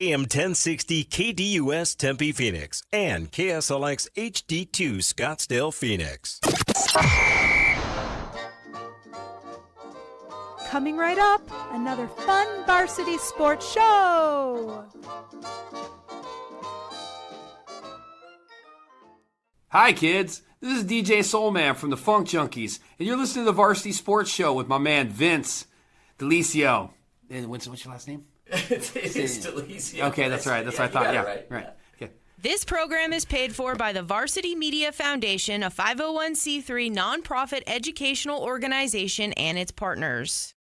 AM 1060 KDUS Tempe Phoenix and KSLX HD2 Scottsdale Phoenix. Coming right up, another fun varsity sports show. Hi kids, this is DJ Soulman from the Funk Junkies, and you're listening to the Varsity Sports Show with my man Vince Delicio. And what's your last name? It's Delicio. Okay, that's right. That's what I thought. Yeah, right. Okay. This program is paid for by the Varsity Media Foundation, a 501c3 nonprofit educational organization, and its partners.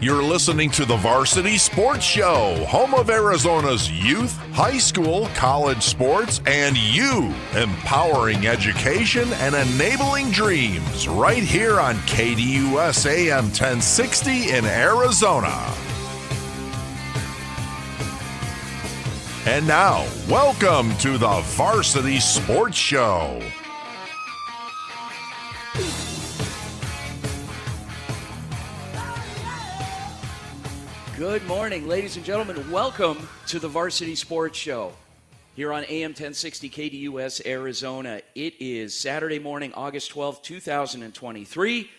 You're listening to the Varsity Sports Show, home of Arizona's youth, high school, college sports, and you, empowering education and enabling dreams right here on KDUS AM 1060 in Arizona. And now, welcome to the Varsity Sports Show. Good morning, ladies and gentlemen. Welcome to the Varsity Sports Show here on AM 1060 KDUS Arizona. It is Saturday morning, August 12th, 2023.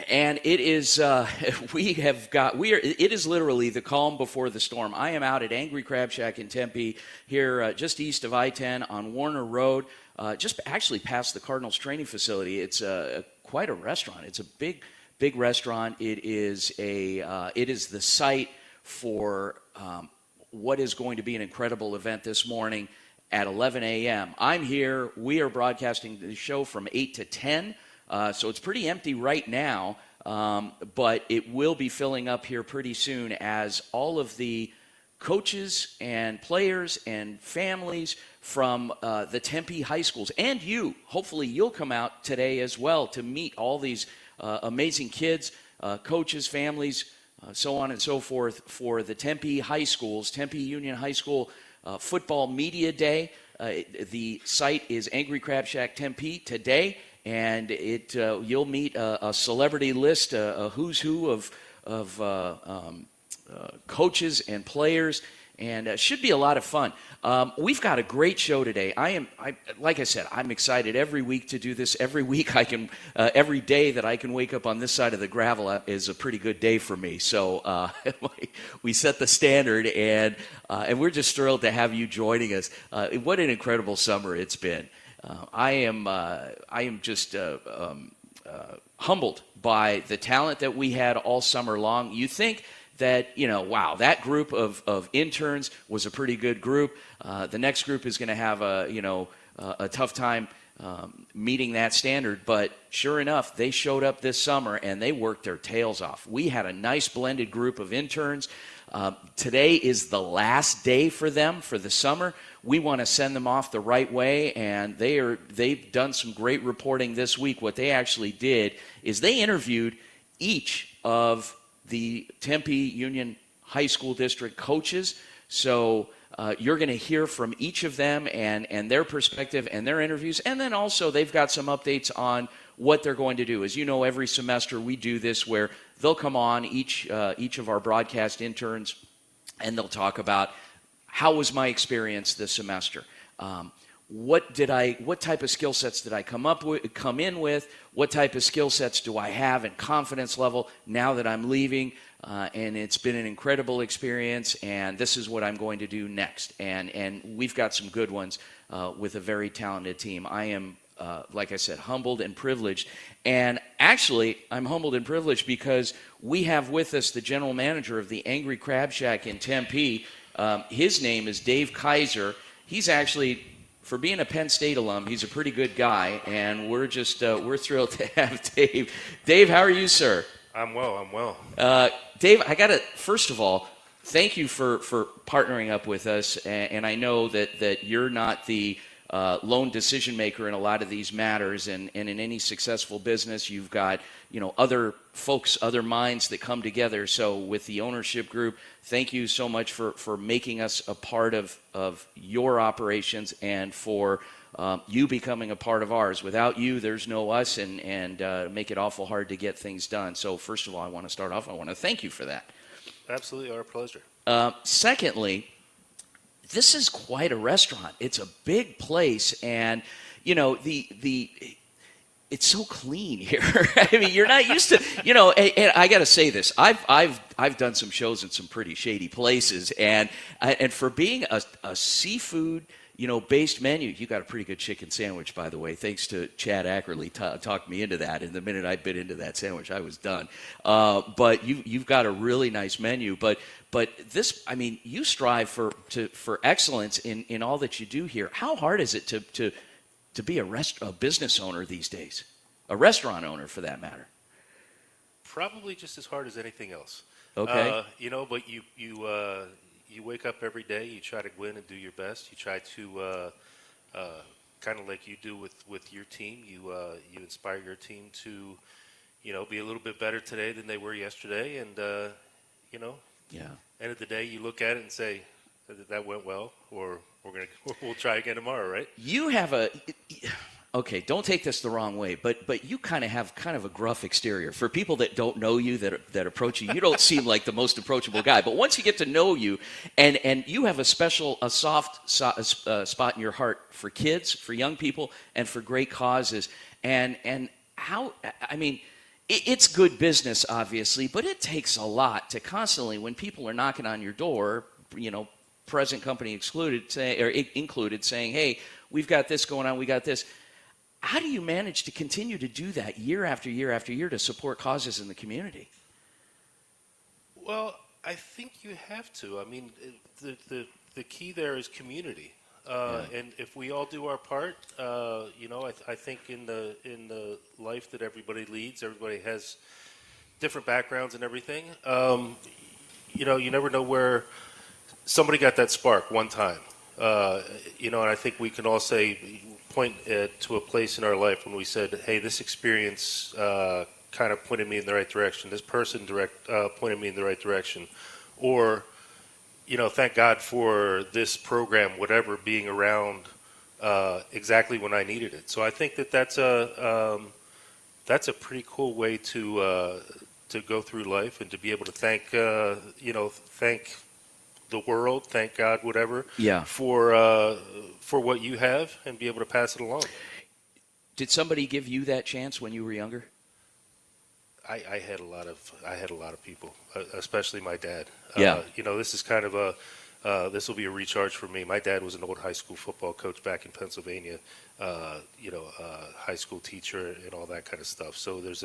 And it is, it is literally the calm before the storm. I am out at Angry Crab Shack in Tempe here just east of I-10 on Warner Road, just actually past the Cardinals training facility. It's quite a restaurant. It's a big restaurant. It is the site for what is going to be an incredible event this morning at 11 a.m. I'm here. We are broadcasting the show from 8 to 10, so it's pretty empty right now, but it will be filling up here pretty soon as all of the coaches and players and families from the Tempe high schools, and you, hopefully you'll come out today as well to meet all these amazing kids, coaches, families, so on and so forth for the Tempe high schools, Tempe Union High School Football Media Day. The site is Angry Crab Shack Tempe today, and you'll meet a celebrity list, a who's who of coaches and players, and should be a lot of fun. We've got a great show today. Like I said, I'm excited every week to do this. Every week every day that I can wake up on this side of the gravel is a pretty good day for me. So we set the standard, and we're just thrilled to have you joining us. What an incredible summer it's been. I am just humbled by the talent that we had all summer long. You think that, wow, that group of interns was a pretty good group. The next group is going to have a tough time meeting that standard. But sure enough, they showed up this summer and they worked their tails off. We had a nice blended group of interns. Today is the last day for them for the summer. We want to send them off the right way, and they've done some great reporting this week. What they actually did is they interviewed each of the Tempe Union High School District coaches. So you're going to hear from each of them and their perspective and their interviews. And then also they've got some updates on what they're going to do. As you know, every semester we do this where they'll come on, each of our broadcast interns, and they'll talk about how was my experience this semester. What type of skill sets did I come in with? What type of skill sets do I have and confidence level now that I'm leaving? And it's been an incredible experience, and this is what I'm going to do next. And we've got some good ones with a very talented team. I am, like I said, humbled and privileged. And actually, I'm humbled and privileged because we have with us the general manager of the Angry Crab Shack in Tempe. His name is Dave Kaiser. He's actually, for being a Penn State alum, he's a pretty good guy, and we're thrilled to have Dave. Dave, how are you, sir? I'm well. Dave, I got to, first of all, thank you for partnering up with us, and I know that you're not the lone decision maker in a lot of these matters, and in any successful business, you've got other folks, other minds that come together. So with the ownership group, thank you so much for making us a part of your operations and for you becoming a part of ours. Without you, there's no us, and make it awful hard to get things done. So first of all, I want to start off, I want to thank you for that. Absolutely, our pleasure. Secondly, this is quite a restaurant. It's a big place, and it's so clean here. I mean, you're not used to, and I got to say this. I've done some shows in some pretty shady places, and for being a seafood, based menu, you got a pretty good chicken sandwich, by the way. Thanks to Chad Ackerley talked me into that. And the minute I bit into that sandwich, I was done. But you've got a really nice menu. But this, I mean, you strive for excellence in all that you do here. How hard is it to be a business owner these days? A restaurant owner, for that matter? Probably just as hard as anything else. Okay. But you wake up every day, you try to win and do your best. You try to, kind of like you do with your team, you inspire your team to, be a little bit better today than they were yesterday. And, end of the day, you look at it and say, that went well, or we'll try again tomorrow, right? You have okay, don't take this the wrong way, but you kind of have a gruff exterior. For people that don't know you, that approach you, you don't seem like the most approachable guy. But once you get to know you, and you have a soft spot in your heart for kids, for young people, and for great causes. And how, I mean, it's good business, obviously, but it takes a lot to constantly, when people are knocking on your door, present company included, saying, hey, we've got this going on, we got this. How do you manage to continue to do that year after year after year to support causes in the community? Well, I think you have to. I mean, the key there is community. And if we all do our part, I think in the life that everybody leads, everybody has different backgrounds and everything. You never know where somebody got that spark one time. And I think we can all point to a place in our life when we said, hey, this experience kind of pointed me in the right direction. This person pointed me in the right direction. Or, thank God for this program, whatever, being around exactly when I needed it. So I think that's a pretty cool way to go through life, and to be able to thank the world, thank God, whatever, for what you have, and be able to pass it along. Did somebody give you that chance when you were younger? I had a lot of people, especially my dad. Yeah. This is kind of this will be a recharge for me. My dad was an old high school football coach back in Pennsylvania, high school teacher and all that kind of stuff. So there's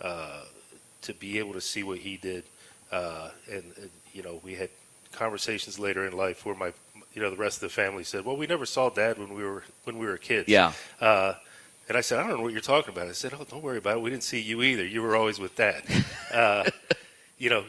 to be able to see what he did, and we had conversations later in life where the rest of the family said, well, we never saw Dad when we were kids. Yeah. And I said, I don't know what you're talking about. I said, oh, don't worry about it. We didn't see you either. You were always with Dad. You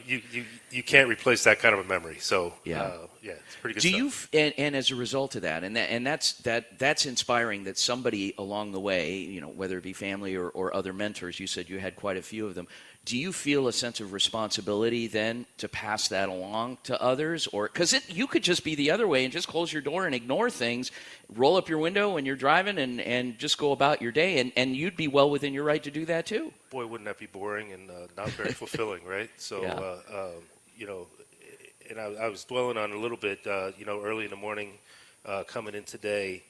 can't replace that kind of a memory. So it's pretty good stuff. And as a result of that, and that's inspiring that somebody along the way, whether it be family or other mentors, you said you had quite a few of them. Do you feel a sense of responsibility then to pass that along to others? Or because you could just be the other way and just close your door and ignore things, roll up your window when you're driving and just go about your day, and you'd be well within your right to do that too. Boy, wouldn't that be boring and not very fulfilling, right? So, and I was dwelling on a little bit, early in the morning, coming in today.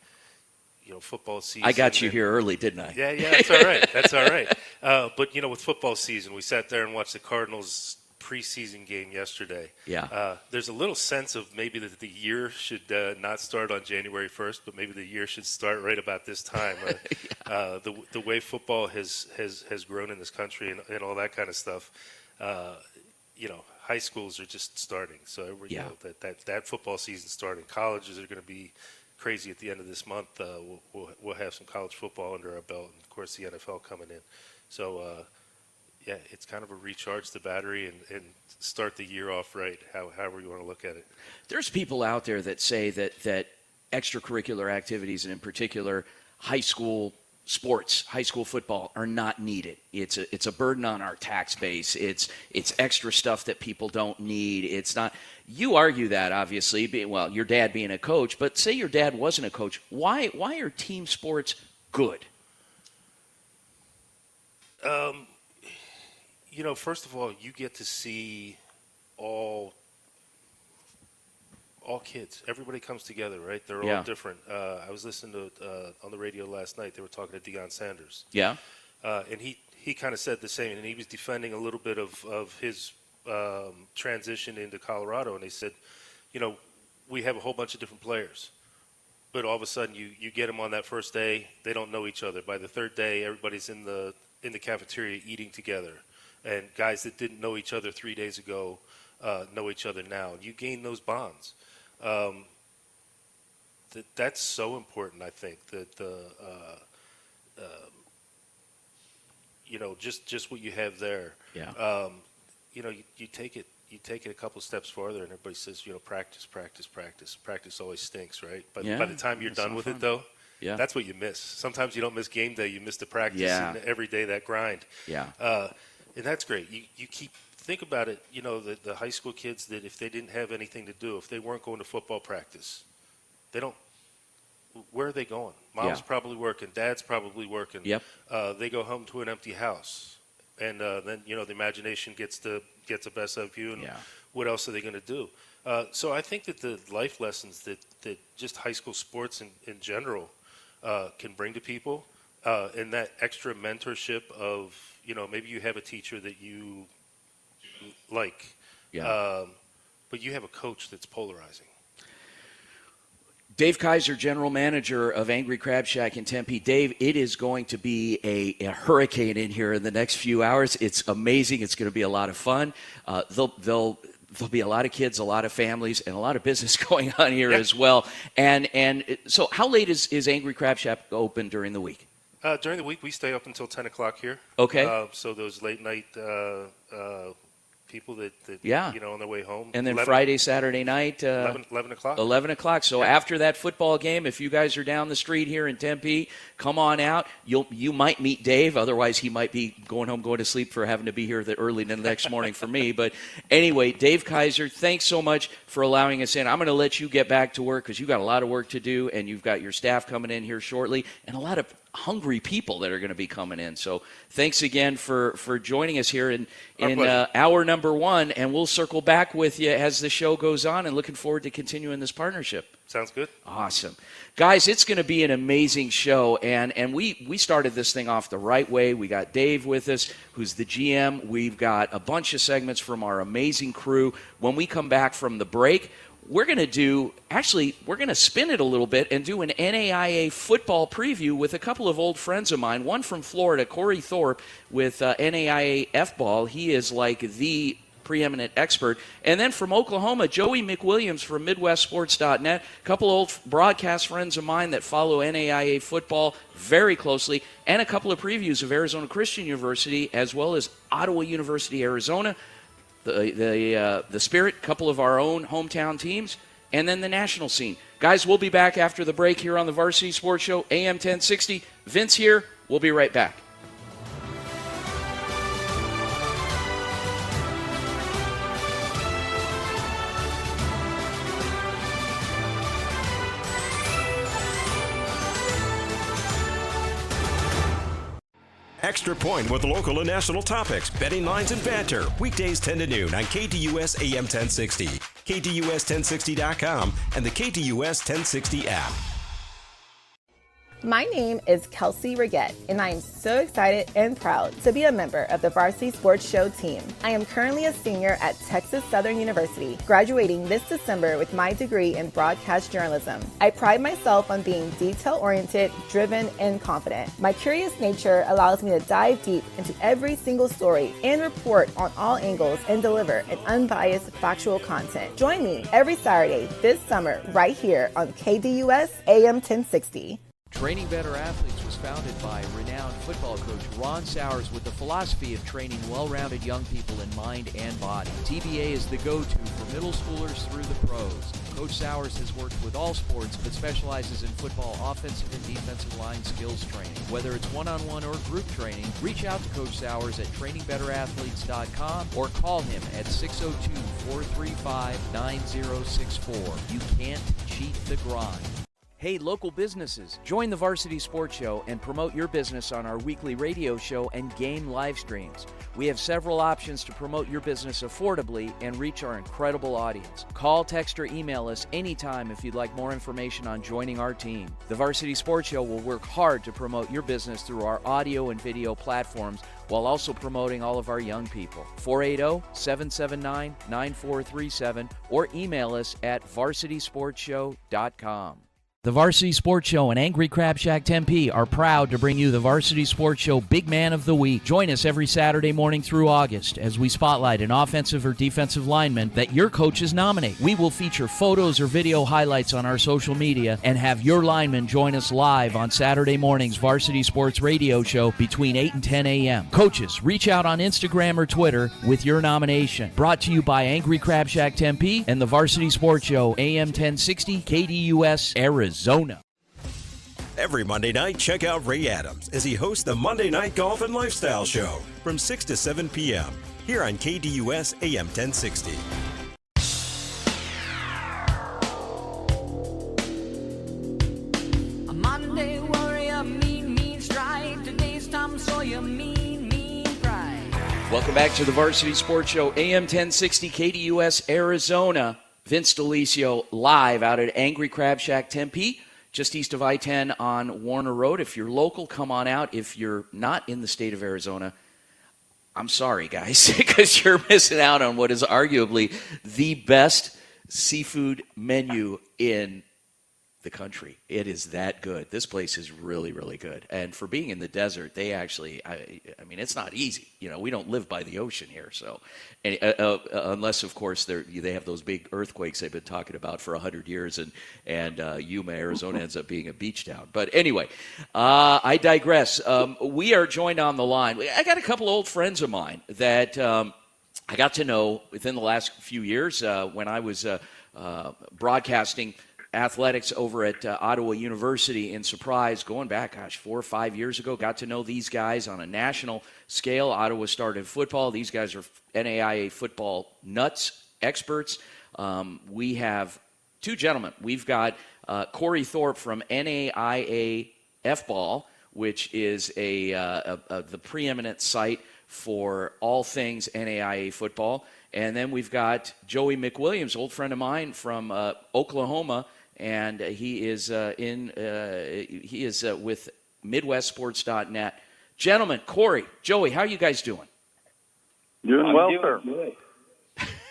Football season. I got you here early, didn't I? Yeah, that's all right. That's all right. But, with football season, we sat there and watched the Cardinals preseason game yesterday. Yeah. There's a little sense of maybe that the year should not start on January 1st, but maybe the year should start right about this time. The way football has grown in this country and all that kind of stuff, high schools are just starting. So, that football season starting. Colleges are going to be crazy at the end of this month. We'll have some college football under our belt, and of course the NFL coming in. So it's kind of a recharge the battery and start the year off right, however you want to look at it. There's people out there that say that extracurricular activities, and in particular high school sports, high school football, are not needed. It's a burden on our tax base. It's extra stuff that people don't need. It's not. You argue that, obviously, your dad being a coach, but say your dad wasn't a coach. Why are team sports good? First of all, you get to see all kids. Everybody comes together, right? They're all different. I was listening to on the radio last night. They were talking to Deion Sanders. Yeah. And he kind of said the same, and he was defending a little bit of his transition into Colorado. And they said, we have a whole bunch of different players, but all of a sudden you get them on that first day, they don't know each other. By the third day, everybody's in the cafeteria eating together, and guys that didn't know each other 3 days ago know each other now. You gain those bonds. That's so important. I think that just what you have there. Yeah. You take it a couple steps farther, and everybody says, practice. Practice always stinks, right? But by the time you're done with it, though, that's what you miss. Sometimes you don't miss game day; you miss the practice and every day that grind. Yeah. And that's great. You think about it. The high school kids that if they didn't have anything to do, if they weren't going to football practice, they don't. Where are they going? Mom's probably working. Dad's probably working. Yep. They go home to an empty house, and then the imagination gets the best of you. And what else are they going to do? So I think that the life lessons that just high school sports in general can bring to people, and that extra mentorship of maybe you have a teacher that you like, but you have a coach that's polarizing. Dave Kaiser, general manager of Angry Crab Shack in Tempe. Dave, it is going to be a hurricane in here in the next few hours. It's amazing. It's going to be a lot of fun. There'll be a lot of kids, a lot of families, and a lot of business going on here as well. And so how late is Angry Crab Shack open during the week? During the week, we stay up until 10 o'clock here. Okay. So those late night people that on their way home. And then 11, Friday, Saturday night. 11 o'clock. 11 o'clock. So after that football game, if you guys are down the street here in Tempe, come on out. You might meet Dave. Otherwise, he might be going home, going to sleep for having to be here early the next morning for me. But anyway, Dave Kaiser, thanks so much for allowing us in. I'm going to let you get back to work because you've got a lot of work to do, and you've got your staff coming in here shortly, and a lot of hungry people that are going to be coming in. So thanks again for joining us here in hour number one, and we'll circle back with you as the show goes on, and looking forward to continuing this partnership. Sounds good. Awesome. Guys, it's going to be an amazing show, and we started this thing off the right way. We got Dave with us, who's the GM. We've got a bunch of segments from our amazing crew. When we come back from the break, we're going to spin it a little bit and do an NAIA football preview with a couple of old friends of mine. One from Florida, Cory Thorpe, with NAIA F-ball. He is like the preeminent expert. And then from Oklahoma, Joey McWilliams from MidwestSports.net. A couple old broadcast friends of mine that follow NAIA football very closely. And a couple of previews of Arizona Christian University as well as Ottawa University, Arizona. The Spirit, couple of our own hometown teams, and then the national scene. Guys, we'll be back after the break here on the Varsity Sports Show, AM 1060. Vince here. We'll be right back. Extra Point with local and national topics, betting lines, and banter. Weekdays 10 to noon on KDUS AM 1060, KDUS1060.com, and the KDUS 1060 app. My name is Kelsey Raggette, and I am so excited and proud to be a member of the Varsity Sports Show team. I am currently a senior at Texas Southern University, graduating this December with my degree in broadcast journalism. I pride myself on being detail-oriented, driven, and confident. My curious nature allows me to dive deep into every single story and report on all angles and deliver an unbiased, factual content. Join me every Saturday this summer right here on KDUS AM 1060. Training Better Athletes was founded by renowned football coach Ron Sowers with the philosophy of training well-rounded young people in mind and body. TBA is the go-to for middle schoolers through the pros. Coach Sowers has worked with all sports but specializes in football offensive and defensive line skills training. Whether it's one-on-one or group training, reach out to Coach Sowers at trainingbetterAthletes.com or call him at 602-435-9064. You can't cheat the grind. Hey, local businesses, join the Varsity Sports Show and promote your business on our weekly radio show and game live streams. We have several options to promote your business affordably and reach our incredible audience. Call, text, or email us anytime if you'd like more information on joining our team. The Varsity Sports Show will work hard to promote your business through our audio and video platforms while also promoting all of our young people. 480-779-9437 or email us at varsitysportshow.com. The Varsity Sports Show and Angry Crab Shack Tempe are proud to bring you the Varsity Sports Show Big Man of the Week. Join us every Saturday morning through August as we spotlight an offensive or defensive lineman that your coaches nominate. We will feature photos or video highlights on our social media and have your lineman join us live on Saturday morning's Varsity Sports Radio Show between 8 and 10 a.m. Coaches, reach out on Instagram or Twitter with your nomination. Brought to you by Angry Crab Shack Tempe and the Varsity Sports Show, AM 1060, KDUS, Arizona. Every Monday night, check out Ray Adams as he hosts the Monday Night Golf and Lifestyle Show from 6 to 7 p.m. here on KDUS AM 1060. A Monday warrior, mean strike. Today's Tom Sawyer, mean pride. Welcome back to the Varsity Sports Show, AM 1060, KDUS, Arizona. Vince DeLisio live out at Angry Crab Shack Tempe, just east of I-10 on Warner Road. If you're local, come on out. If you're not in the state of Arizona, I'm sorry, guys, because you're missing out on what is arguably the best seafood menu in the country. It is that good. This place is really, really good. And for being in the desert, they actually, I mean, it's not easy. You know, we don't live by the ocean here. So, unless, of course, they have those big earthquakes they've been talking about for 100 years, and Yuma, Arizona ends up being a beach town. But anyway, I digress. We are joined on the line. I got a couple old friends of mine that I got to know within the last few years when I was broadcasting athletics over at Ottawa University in Surprise, going back, 4 or 5 years ago. Got to know these guys on a national scale. Ottawa started football. These guys are NAIA football nuts, experts. We have two gentlemen. We've got Cory Thorpe from NAIA F-Ball, which is the preeminent site for all things NAIA football. And then we've got Joey McWilliams, old friend of mine from Oklahoma, and he is with MidwestSports.net. Gentlemen, Cory, Joey, how are you guys doing? Doing well, sir.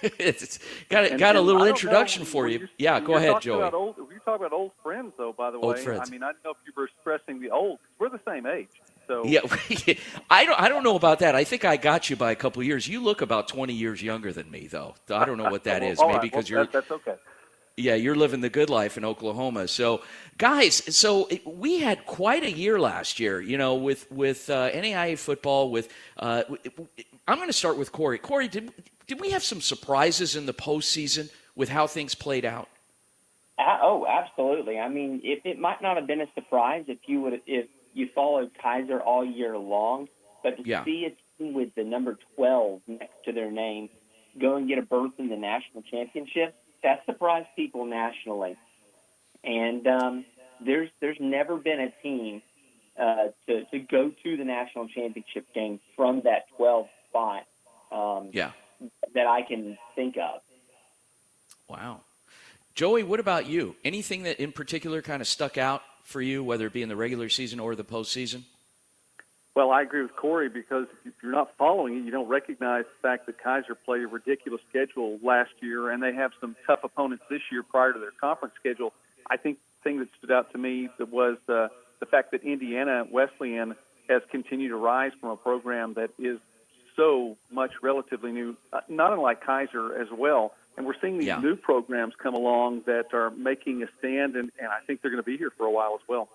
It's got a little introduction for you. Yeah, go ahead, Joey. You talk about old friends, though. By the way, friends. I mean, I don't know if you were expressing the old. We're the same age. So yeah, I don't know about that. I think I got you by a couple of years. You look about 20 years younger than me, though. I don't know what that is. Maybe because that's okay. Yeah, you're living the good life in Oklahoma. So, guys, we had quite a year last year, you know, with NAIA football. I'm going to start with Cory. Cory, did we have some surprises in the postseason with how things played out? Oh, absolutely. I mean, it might not have been a surprise if you followed Kaiser all year long, but to see a team with the number 12 next to their name go and get a berth in the national championship, that surprised people nationally. And there's never been a team to go to the national championship game from that 12 spot that I can think of. Wow. Joey, what about you? Anything that in particular kind of stuck out for you, whether it be in the regular season or the postseason? Well, I agree with Cory because if you're not following it, you don't recognize the fact that Kaiser played a ridiculous schedule last year, and they have some tough opponents this year prior to their conference schedule. I think the thing that stood out to me was the fact that Indiana Wesleyan has continued to rise from a program that is so much relatively new, not unlike Kaiser as well. And we're seeing these new programs come along that are making a stand, and I think they're going to be here for a while as well.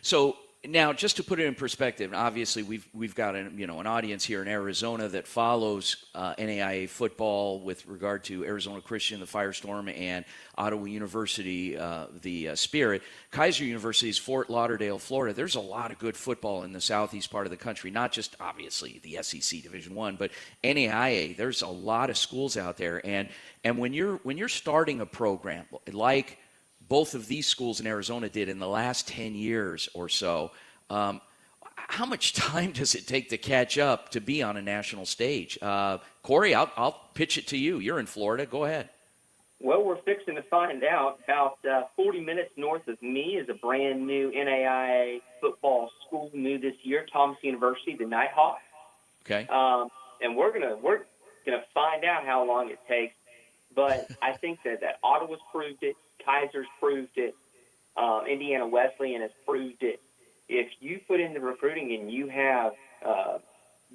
So now, just to put it in perspective, obviously we've got an audience here in Arizona that follows NAIA football with regard to Arizona Christian, the Firestorm, and Ottawa University, the Spirit. Kaiser University is Fort Lauderdale, Florida. There's a lot of good football in the southeast part of the country, not just obviously the SEC Division I, but NAIA. There's a lot of schools out there, and when you're starting a program like both of these schools in Arizona did in the last 10 years or so, how much time does it take to catch up to be on a national stage? Cory, I'll pitch it to you. You're in Florida. Go ahead. Well, we're fixing to find out. About 40 minutes north of me is a brand new NAIA football school, new this year, Thomas University, the Nighthawks. Okay. And we're gonna find out how long it takes. But I think that Ottawa's proved it, Kaiser's proved it, Indiana Wesleyan has proved it. If you put in the recruiting and you have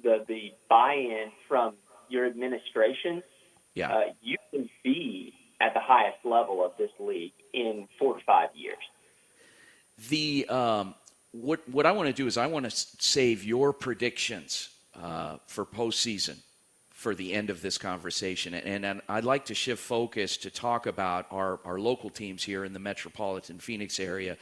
the buy-in from your administration, you can be at the highest level of this league in 4 to 5 years. What I want to do is I want to save your predictions for postseason for the end of this conversation. And I'd like to shift focus to talk about our local teams here in the metropolitan Phoenix area,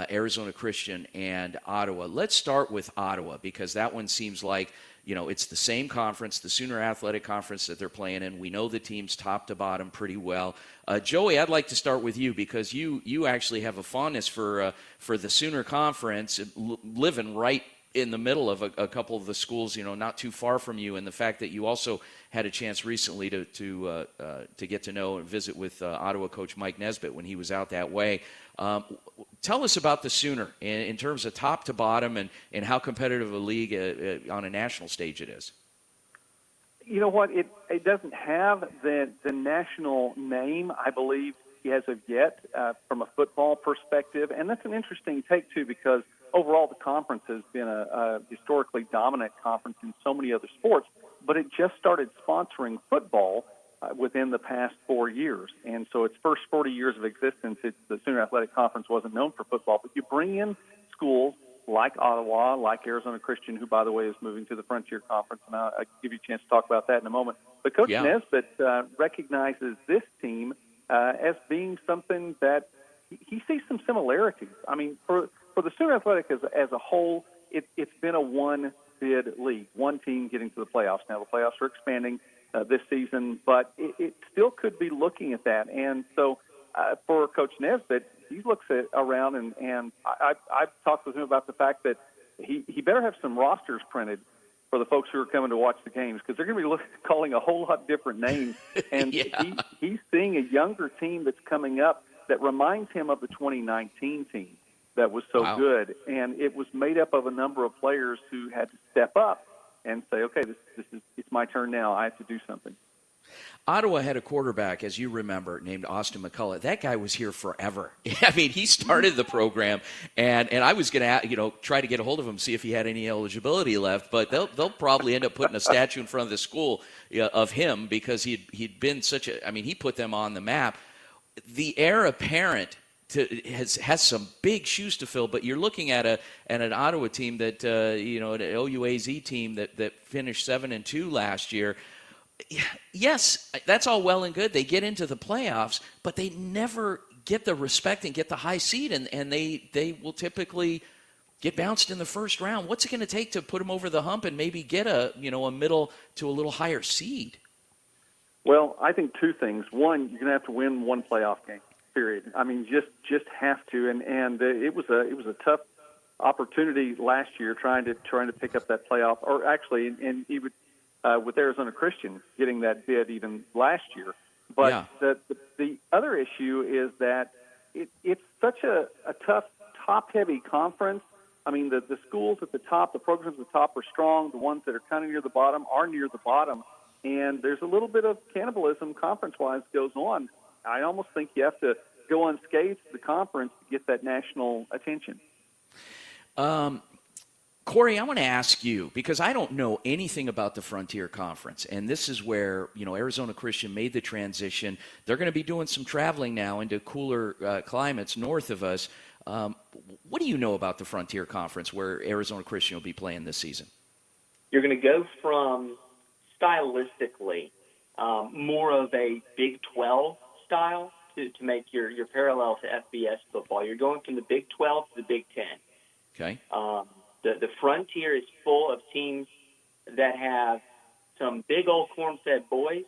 Arizona Christian and Ottawa. Let's start with Ottawa, because that one seems like, it's the same conference, the Sooner Athletic Conference that they're playing in. We know the teams top to bottom pretty well. Joey, I'd like to start with you, because you actually have a fondness for the Sooner Conference, living right in the middle of a couple of the schools, not too far from you, and the fact that you also had a chance recently to get to know and visit with Ottawa coach Mike Nesbitt when he was out that way. Tell us about the Sooner in terms of top to bottom and how competitive a league on a national stage it is. You know what? It doesn't have the national name, I believe, as of yet, from a football perspective, and that's an interesting take too, because overall, the conference has been a historically dominant conference in so many other sports, but it just started sponsoring football within the past 4 years. And so its first 40 years of existence, the Sooner Athletic Conference wasn't known for football, but you bring in schools like Ottawa, like Arizona Christian, who, by the way, is moving to the Frontier Conference, and I'll give you a chance to talk about that in a moment. But Coach Nesbitt recognizes this team as being something that he sees some similarities. I mean, for the Sooner Athletic as a whole, it's been a one-bid league, one team getting to the playoffs. Now, the playoffs are expanding this season, but it still could be looking at that. And so for Coach Nesbitt, he looks around, and I've talked with him about the fact that he better have some rosters printed for the folks who are coming to watch the games, because they're going to be calling a whole lot different names. And he's seeing a younger team that's coming up that reminds him of the 2019 team that was so good. And it was made up of a number of players who had to step up and say, okay, it's my turn now. I have to do something. Ottawa had a quarterback, as you remember, named Austin McCullough. That guy was here forever. I mean, he started the program, and I was going to, try to get a hold of him, see if he had any eligibility left. But they'll probably end up putting a statue in front of the school of him, because he'd been such a. I mean, he put them on the map. The heir apparent has some big shoes to fill. But you're looking at an Ottawa team that an OUAZ team that finished 7-2 last year. Yes, that's all well and good. They get into the playoffs, but they never get the respect and get the high seed, and they will typically get bounced in the first round. What's it going to take to put them over the hump and maybe get a middle to a little higher seed? Well, I think two things. One, you're going to have to win one playoff game, period. I mean, just have to. And it was a tough opportunity last year trying to pick up that playoff, or actually, and even with Arizona Christian getting that bid even last year. But the other issue is that it's such a tough, top-heavy conference. I mean, the schools at the top, the programs at the top are strong. The ones that are kind of near the bottom are near the bottom. And there's a little bit of cannibalism conference-wise goes on. I almost think you have to go unscathed to the conference to get that national attention. Cory, I want to ask you, because I don't know anything about the Frontier Conference, and this is where, Arizona Christian made the transition. They're going to be doing some traveling now into cooler climates north of us. What do you know about the Frontier Conference where Arizona Christian will be playing this season? You're going to go from stylistically more of a Big 12 style to make your parallel to FBS football. You're going from the Big 12 to the Big 10. Okay. The Frontier is full of teams that have some big old corn-fed boys.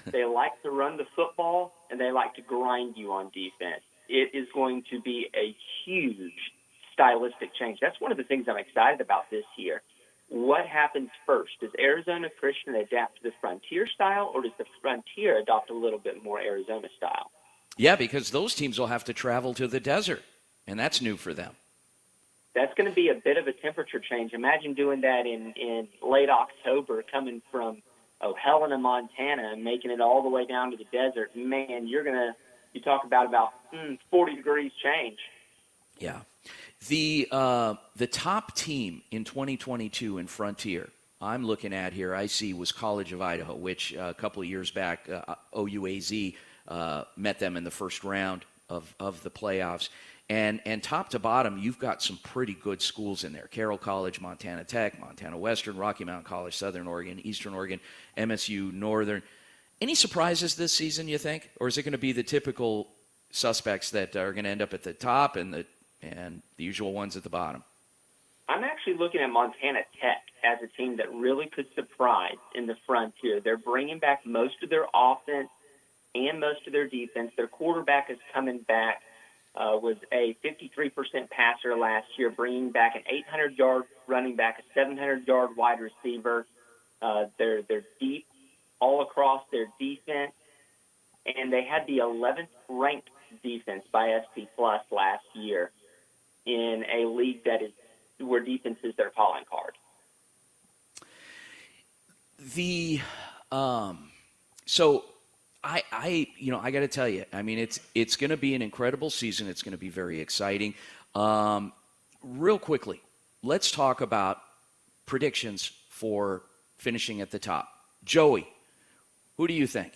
They like to run the football, and they like to grind you on defense. It is going to be a huge stylistic change. That's one of the things I'm excited about this year. What happens first? Does Arizona Christian adapt to the Frontier style, or does the Frontier adopt a little bit more Arizona style? Yeah, because those teams will have to travel to the desert, and that's new for them. That's going to be a bit of a temperature change. Imagine doing that in late October, coming from Helena, Montana, and making it all the way down to the desert. Man, you talk about 40 degrees change. Yeah. The top team in 2022 in Frontier, I'm looking at here, I see was College of Idaho, which a couple of years back, OUAZ met them in the first round of the playoffs. And top to bottom, you've got some pretty good schools in there. Carroll College, Montana Tech, Montana Western, Rocky Mountain College, Southern Oregon, Eastern Oregon, MSU, Northern. Any surprises this season, you think? Or is it going to be the typical suspects that are going to end up at the top and the usual ones at the bottom? I'm actually looking at Montana Tech as a team that really could surprise in the Frontier. They're bringing back most of their offense and most of their defense. Their quarterback is coming back. Was a 53% passer last year, bringing back an 800-yard running back, a 700-yard wide receiver. They're deep all across their defense, and they had the 11th ranked defense by SP Plus last year in a league that is where defense is their calling card. I got to tell you, I mean, it's going to be an incredible season. It's going to be very exciting. Real quickly, let's talk about predictions for finishing at the top. Joey, who do you think?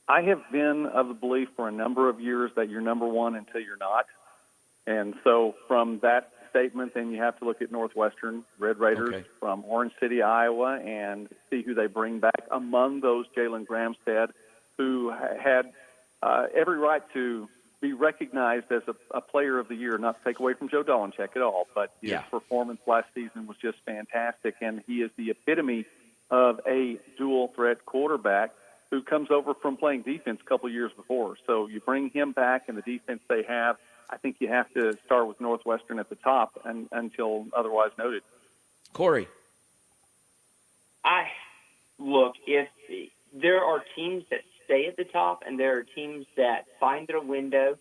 I have been of the belief for a number of years that you're number one until you're not. And so from that statement, then you have to look at Northwestern Red Raiders from Orange City, Iowa, and see who they bring back. Among those, Jalen Gramstead, who had every right to be recognized as a player of the year, not to take away from Joe Dolanchek at all, but his performance last season was just fantastic, and he is the epitome of a dual-threat quarterback who comes over from playing defense a couple of years before. So you bring him back and the defense they have, I think you have to start with Northwestern at the top until otherwise noted. Cory. If there are teams that stay at the top and there are teams that find their window,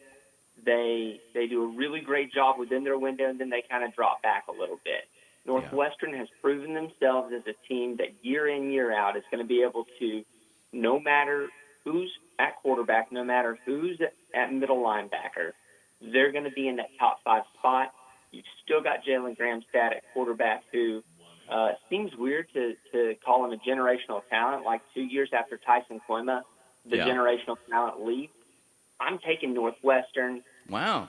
they do a really great job within their window, and then they kind of drop back a little bit. Northwestern has proven themselves as a team that year in, year out is going to be able to, no matter who's at quarterback, no matter who's at middle linebacker, they're going to be in that top 5 spot. You've still got Jalen Gramstead at quarterback, who seems weird to call him a generational talent, like 2 years after Tyson Koima, the generational talent leaves. I'm taking Northwestern. Wow.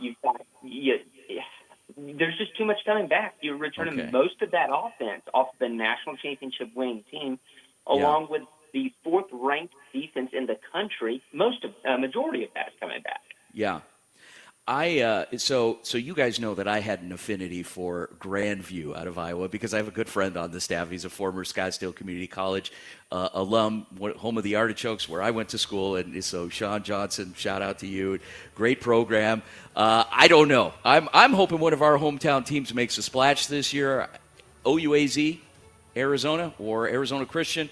There's just too much coming back. You're returning most of that offense off the national championship winning team, along with the 4th-ranked defense in the country. Majority of that is coming back. Yeah. So you guys know that I had an affinity for Grandview out of Iowa because I have a good friend on the staff. He's a former Scottsdale Community College alum, home of the Artichokes, where I went to school. And so Sean Johnson, shout out to you. Great program. I don't know. I'm hoping one of our hometown teams makes a splash this year. OUAZ, Arizona, or Arizona Christian.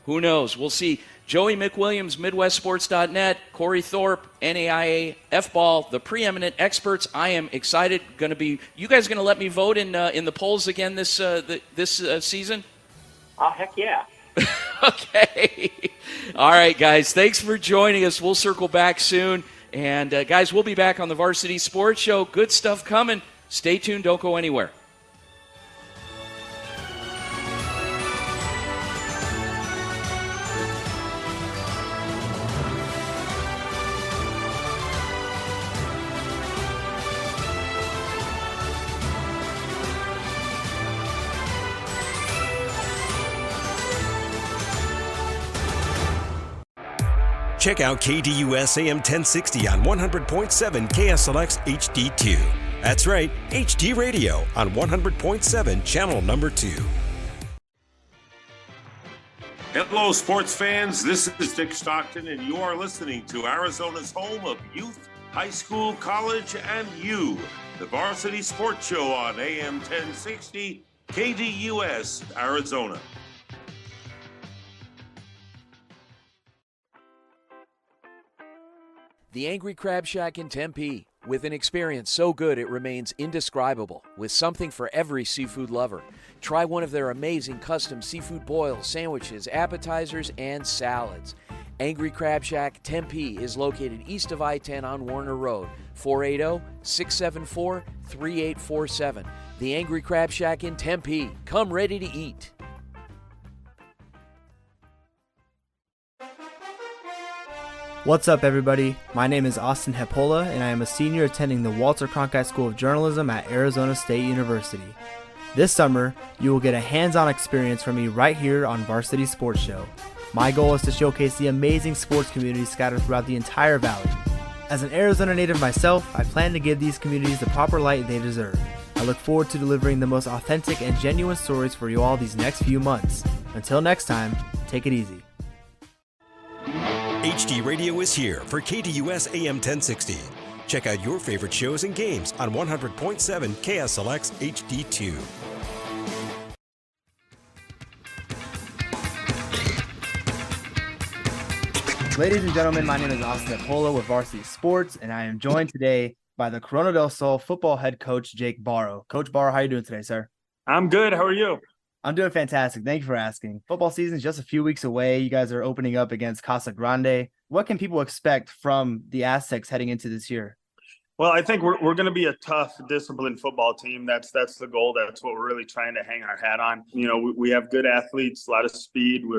Who knows? We'll see. Joey McWilliams, MidwestSports.net, Cory Thorpe, NAIA, F-Ball, the preeminent experts. I am excited. You guys going to let me vote in the polls again this season? Oh, heck yeah. Okay. All right, guys. Thanks for joining us. We'll circle back soon. And, guys, we'll be back on the Varsity Sports Show. Good stuff coming. Stay tuned. Don't go anywhere. Check out KDUS AM 1060 on 100.7 KSLX HD2. That's right, HD Radio on 100.7 channel number 2. Hello, sports fans. This is Dick Stockton, and you are listening to Arizona's home of youth, high school, college, and you, the Varsity Sports Show on AM 1060, KDUS, Arizona. The Angry Crab Shack in Tempe, with an experience so good it remains indescribable, with something for every seafood lover. Try one of their amazing custom seafood boils, sandwiches, appetizers, and salads. Angry Crab Shack Tempe is located east of I-10 on Warner Road, 480-674-3847. The Angry Crab Shack in Tempe. Come ready to eat. What's up, everybody? My name is Austin Hepola, and I am a senior attending the Walter Cronkite School of Journalism at Arizona State University. This summer, you will get a hands-on experience from me right here on Varsity Sports Show. My goal is to showcase the amazing sports communities scattered throughout the entire valley. As an Arizona native myself, I plan to give these communities the proper light they deserve. I look forward to delivering the most authentic and genuine stories for you all these next few months. Until next time, take it easy. HD Radio is here for KDUS AM 1060. Check out your favorite shows and games on 100.7 KSLX HD2. Ladies and gentlemen, my name is Austin Hepola with Varsity Sports, and I am joined today by the Corona del Sol football head coach, Jake Barro. Coach Barro, how are you doing today, sir? I'm good. How are you? I'm doing fantastic. Thank you for asking. Football season is just a few weeks away. You guys are opening up against Casa Grande. What can people expect from the Aztecs heading into this year? Well, I think we're going to be a tough, disciplined football team. That's the goal. That's what we're really trying to hang our hat on. You know, we have good athletes, a lot of speed. We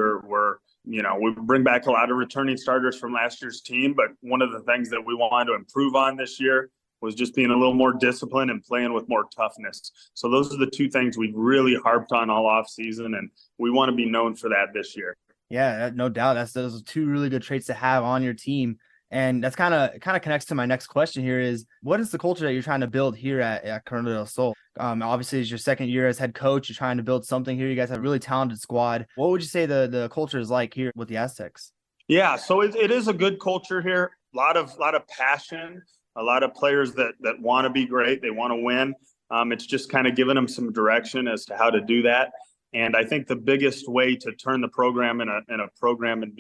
bring back a lot of returning starters from last year's team. But one of the things that we wanted to improve on this year was just being a little more disciplined and playing with more toughness. So those are the two things we've really harped on all off season, and we want to be known for that this year. Yeah, no doubt. Those are two really good traits to have on your team. And that's kind of connects to my next question here is, what is the culture that you're trying to build here at Corona del Sol? Obviously, it's your second year as head coach. You're trying to build something here. You guys have a really talented squad. What would you say the culture is like here with the Aztecs? Yeah, so it is a good culture here. A lot of passion. A lot of players that want to be great. They want to win. It's just kind of giving them some direction as to how to do that. And I think the biggest way to turn the program in a program and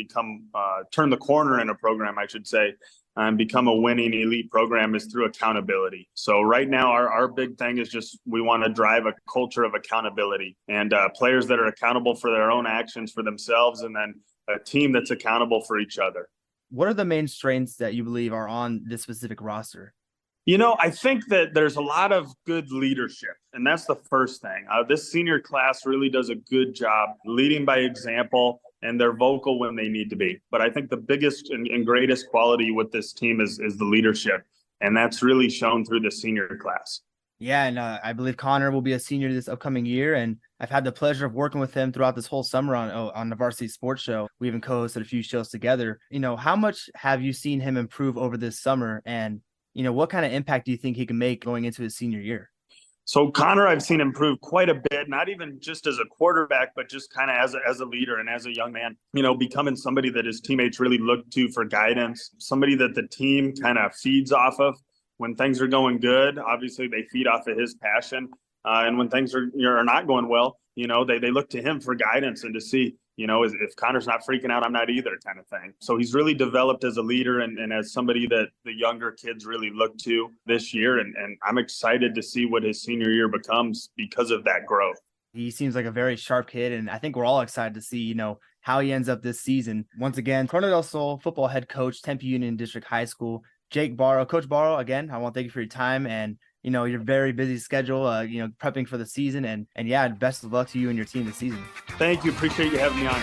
turn the corner in a program, I should say, and become a winning elite program is through accountability. So right now, our big thing is just we want to drive a culture of accountability and players that are accountable for their own actions for themselves, and then a team that's accountable for each other. What are the main strengths that you believe are on this specific roster? You know, I think that there's a lot of good leadership, and that's the first thing. This senior class really does a good job leading by example, and they're vocal when they need to be. But I think the biggest and greatest quality with this team is the leadership, and that's really shown through the senior class. Yeah, and I believe Connor will be a senior this upcoming year, and I've had the pleasure of working with him throughout this whole summer on the Varsity Sports Show. We even co-hosted a few shows together. You know, how much have you seen him improve over this summer, and you know, what kind of impact do you think he can make going into his senior year? So Connor, I've seen improve quite a bit, not even just as a quarterback, but just kind of as a leader and as a young man, you know, becoming somebody that his teammates really look to for guidance, somebody that the team kind of feeds off of. When things are going good, obviously they feed off of his passion. And when things are not going well, you know, they look to him for guidance and to see, you know, if Connor's not freaking out, I'm not either, kind of thing. So he's really developed as a leader and as somebody that the younger kids really look to this year. And I'm excited to see what his senior year becomes because of that growth. He seems like a very sharp kid, and I think we're all excited to see, you know, how he ends up this season. Once again, Corona del Sol football head coach, Tempe Union District High School, Jake Barro. Coach Barro, again, I want to thank you for your time and, you know, your very busy schedule, you know, prepping for the season. And yeah, best of luck to you and your team this season. Thank you. Appreciate you having me on.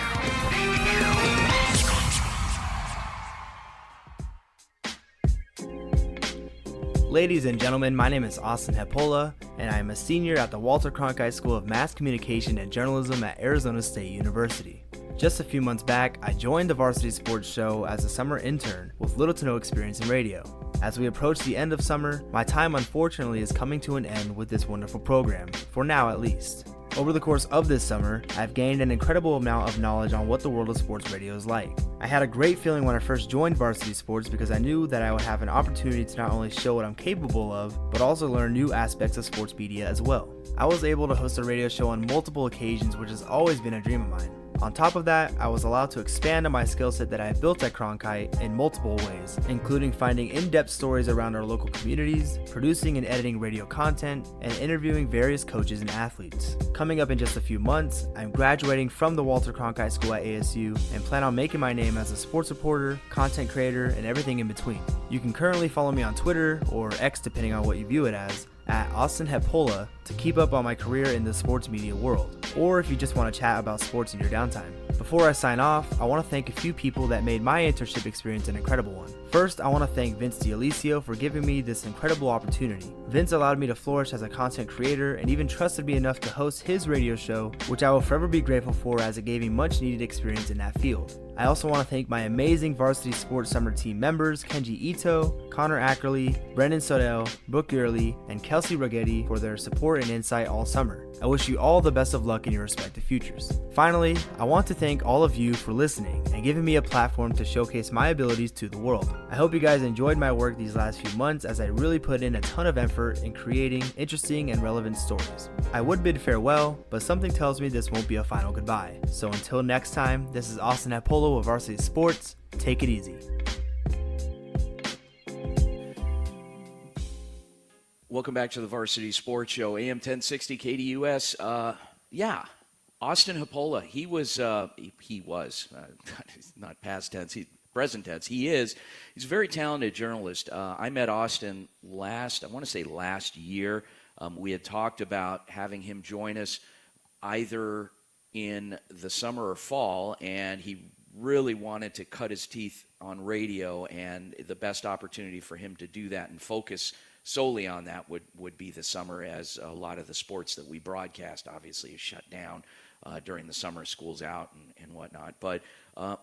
Ladies and gentlemen, my name is Austin Hepola, and I am a senior at the Walter Cronkite School of Mass Communication and Journalism at Arizona State University. Just a few months back, I joined the Varsity Sports Show as a summer intern with little to no experience in radio. As we approach the end of summer, my time unfortunately is coming to an end with this wonderful program, for now at least. Over the course of this summer, I've gained an incredible amount of knowledge on what the world of sports radio is like. I had a great feeling when I first joined Varsity Sports because I knew that I would have an opportunity to not only show what I'm capable of, but also learn new aspects of sports media as well. I was able to host a radio show on multiple occasions, which has always been a dream of mine. On top of that, I was allowed to expand on my skill set that I have built at Cronkite in multiple ways, including finding in-depth stories around our local communities, producing and editing radio content, and interviewing various coaches and athletes. Coming up in just a few months, I'm graduating from the Walter Cronkite School at ASU and plan on making my name as a sports reporter, content creator, and everything in between. You can currently follow me on Twitter, or X depending on what you view it as, at Austin Hepola to keep up on my career in the sports media world, or if you just want to chat about sports in your downtime. Before I sign off, I want to thank a few people that made my internship experience an incredible one. First, I want to thank Vince D'Alicio for giving me this incredible opportunity. Vince allowed me to flourish as a content creator and even trusted me enough to host his radio show, which I will forever be grateful for as it gave me much needed experience in that field. I also want to thank my amazing Varsity Sports Summer Team members, Kenji Ito, Connor Ackerley, Brendan Sodell, Brooke Earley, and Kelsey Raggette for their support and insight all summer. I wish you all the best of luck in your respective futures. Finally, I want to thank all of you for listening and giving me a platform to showcase my abilities to the world. I hope you guys enjoyed my work these last few months as I really put in a ton of effort in creating interesting and relevant stories. I would bid farewell, but something tells me this won't be a final goodbye. So until next time, this is Austin Hepola with Varsity Sports. Take it easy. Welcome back to the Varsity Sports Show, AM 1060 KDUS. Austin Hepola, he was not past tense, he's present tense. He's a very talented journalist. I met Austin last year. We had talked about having him join us either in the summer or fall, and he really wanted to cut his teeth on radio, and the best opportunity for him to do that and focus solely on that would be the summer, as a lot of the sports that we broadcast obviously is shut down during the summer, school's out and whatnot. But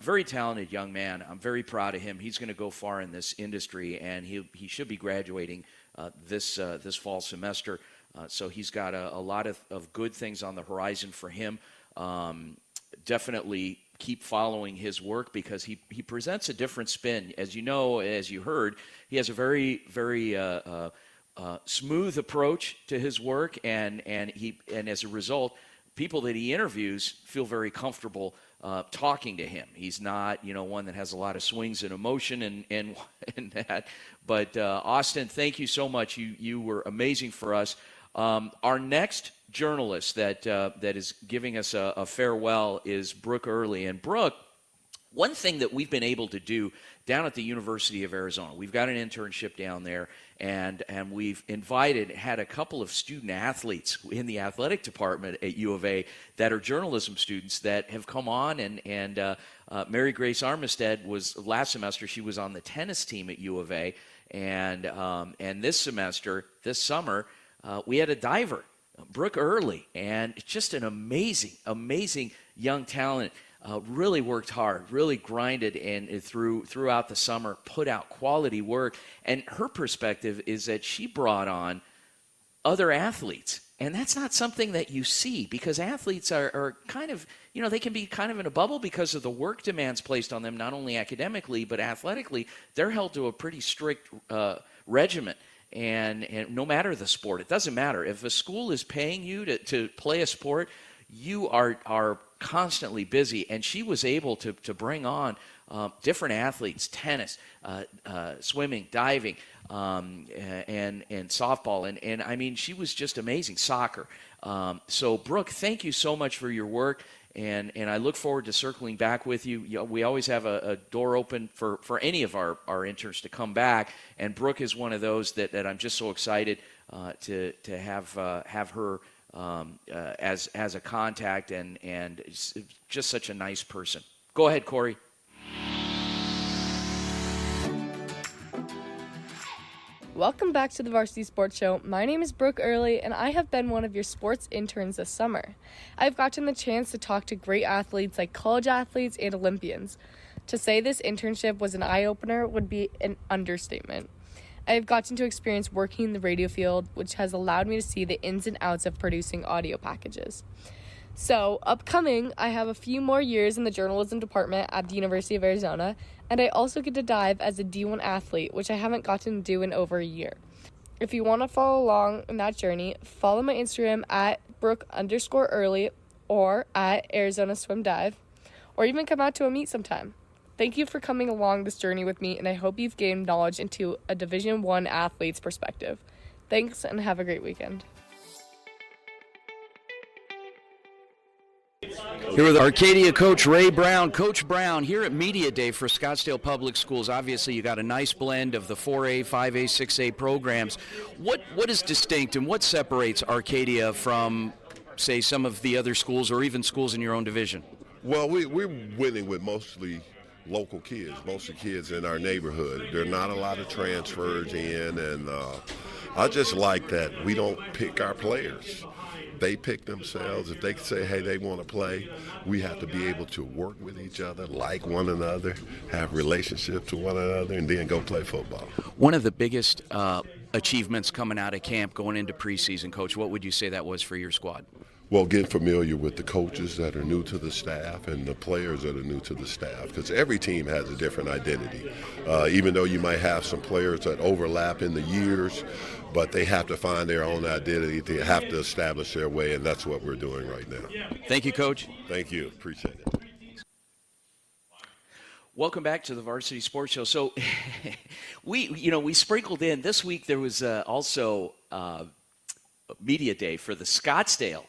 very talented young man. I'm very proud of him. He's going to go far in this industry, and he should be graduating this fall semester. So he's got a lot of good things on the horizon for him. Definitely keep following his work because he presents a different spin. As you know, as you heard, he has a very, very smooth approach to his work, and as a result, people that he interviews feel very comfortable talking to him. He's not, one that has a lot of swings and emotion and that. But Austin, thank you so much. You were amazing for us. Our next journalist that is giving us a farewell is Brooke Earley. And Brooke, one thing that we've been able to do down at the University of Arizona, we've got an internship down there, and we've had a couple of student athletes in the athletic department at U of A that are journalism students that have come on, and Mary Grace Armistead was last semester. She was on the tennis team at U of A, and this summer, we had a diver, Brooke Earley, and just an amazing young talent. Really worked hard, really grinded, and throughout the summer put out quality work. And her perspective is that she brought on other athletes, and that's not something that you see because athletes are kind of, they can be kind of in a bubble because of the work demands placed on them, not only academically but athletically. They're held to a pretty strict regimen. And no matter the sport, it doesn't matter. If a school is paying you to play a sport, you are constantly busy. And she was able to bring on different athletes, tennis, swimming, diving, and softball. And I mean, she was just amazing, soccer. So, Brooke, thank you so much for your work. And I look forward to circling back with you. We always have a door open for any of our interns to come back. And Brooke is one of those that I'm just so excited to have her as a contact and just such a nice person. Go ahead, Cory. Welcome back to the Varsity Sports Show. My name is Brooke Earley, and I have been one of your sports interns this summer. I've gotten the chance to talk to great athletes like college athletes and Olympians. To say this internship was an eye-opener would be an understatement. I have gotten to experience working in the radio field, which has allowed me to see the ins and outs of producing audio packages. So, upcoming, I have a few more years in the journalism department at the University of Arizona, and I also get to dive as a D1 athlete, which I haven't gotten to do in over a year. If you want to follow along in that journey, follow my Instagram at Brooke_Earley or at Arizona Swim Dive, or even come out to a meet sometime. Thank you for coming along this journey with me, and I hope you've gained knowledge into a Division I athlete's perspective. Thanks, and have a great weekend. Here with Arcadia coach Ray Brown. Coach Brown, here at Media Day for Scottsdale Public Schools, obviously you got a nice blend of the 4A, 5A, 6A programs. What is distinct and what separates Arcadia from, say, some of the other schools or even schools in your own division? Well, we're winning with mostly local kids, mostly kids in our neighborhood. There are not a lot of transfers in, and I just like that we don't pick our players. They pick themselves. If they say, hey, they want to play, we have to be able to work with each other, like one another, have relationships with one another, and then go play football. One of the biggest achievements coming out of camp, going into preseason, Coach, what would you say that was for your squad? Well, getting familiar with the coaches that are new to the staff and the players that are new to the staff, because every team has a different identity. Even though you might have some players that overlap in the years, but they have to find their own identity. They have to establish their way, and that's what we're doing right now. Thank you, Coach. Thank you. Appreciate it. Welcome back to the Varsity Sports Show. So we sprinkled in this week. There was also Media Day for the Scottsdale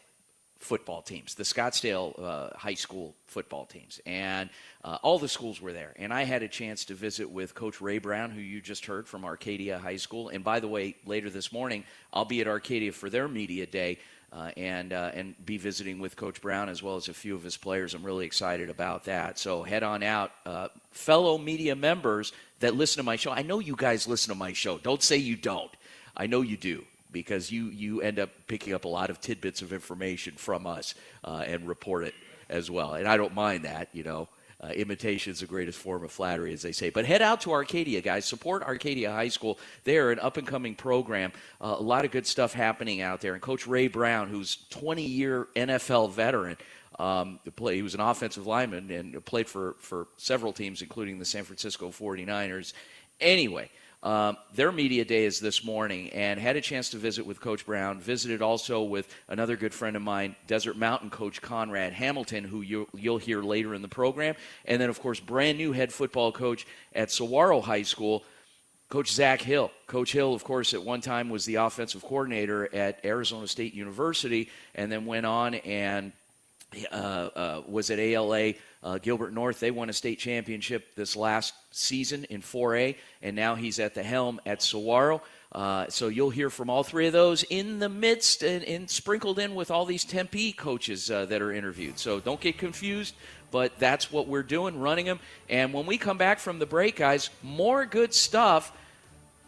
football teams, the Scottsdale high school football teams, and all the schools were there. And I had a chance to visit with Coach Ray Brown, who you just heard from Arcadia High School. And by the way, later this morning, I'll be at Arcadia for their Media Day and be visiting with Coach Brown as well as a few of his players. I'm really excited about that. So head on out. Fellow media members that listen to my show, I know you guys listen to my show. Don't say you don't. I know you do, because you end up picking up a lot of tidbits of information from us and report it as well. And I don't mind that, imitation is the greatest form of flattery, as they say. But head out to Arcadia, guys. Support Arcadia High School. They're an up-and-coming program. A lot of good stuff happening out there. And Coach Ray Brown, who's 20-year NFL veteran, he was an offensive lineman and played for several teams, including the San Francisco 49ers. Anyway, their Media Day is this morning, and had a chance to visit with Coach Brown. Visited also with another good friend of mine, Desert Mountain coach Conrad Hamilton, who you'll hear later in the program. And then, of course, brand new head football coach at Saguaro High School, Coach Zach Hill. Coach Hill, of course, at one time was the offensive coordinator at Arizona State University, and then went on and was at ALA Gilbert North. They won a state championship this last season in 4A, and now he's at the helm at Saguaro. So you'll hear from all three of those in the midst and sprinkled in with all these Tempe coaches that are interviewed. So don't get confused, but that's what we're doing, running them. And when we come back from the break, guys, more good stuff.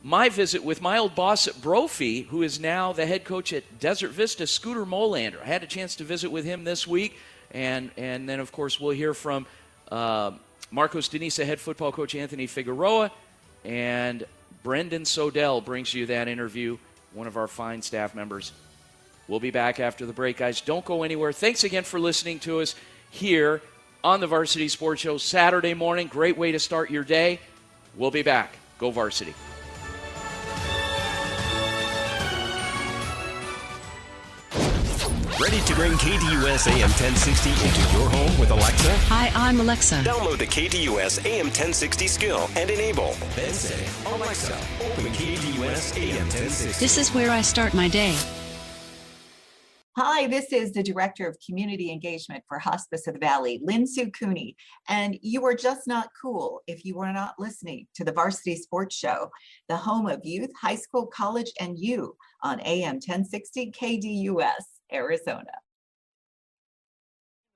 My visit with my old boss at Brophy, who is now the head coach at Desert Vista, Scooter Molander. I had a chance to visit with him this week. And then, of course, we'll hear from Marcos Denisa head football coach Anthony Figueroa. And Brendan Sodell brings you that interview, one of our fine staff members. We'll be back after the break, guys. Don't go anywhere. Thanks again for listening to us here on the Varsity Sports Show Saturday morning. Great way to start your day. We'll be back. Go Varsity. Ready to bring KDUS AM 1060 into your home with Alexa? Hi, I'm Alexa. Download the KDUS AM 1060 skill and enable. Then say, Alexa, open KDUS AM 1060. This is where I start my day. Hi, this is the Director of Community Engagement for Hospice of the Valley, Lynn Sue Cooney, and you are just not cool if you are not listening to the Varsity Sports Show, the home of youth, high school, college, and you on AM 1060 KDUS, Arizona.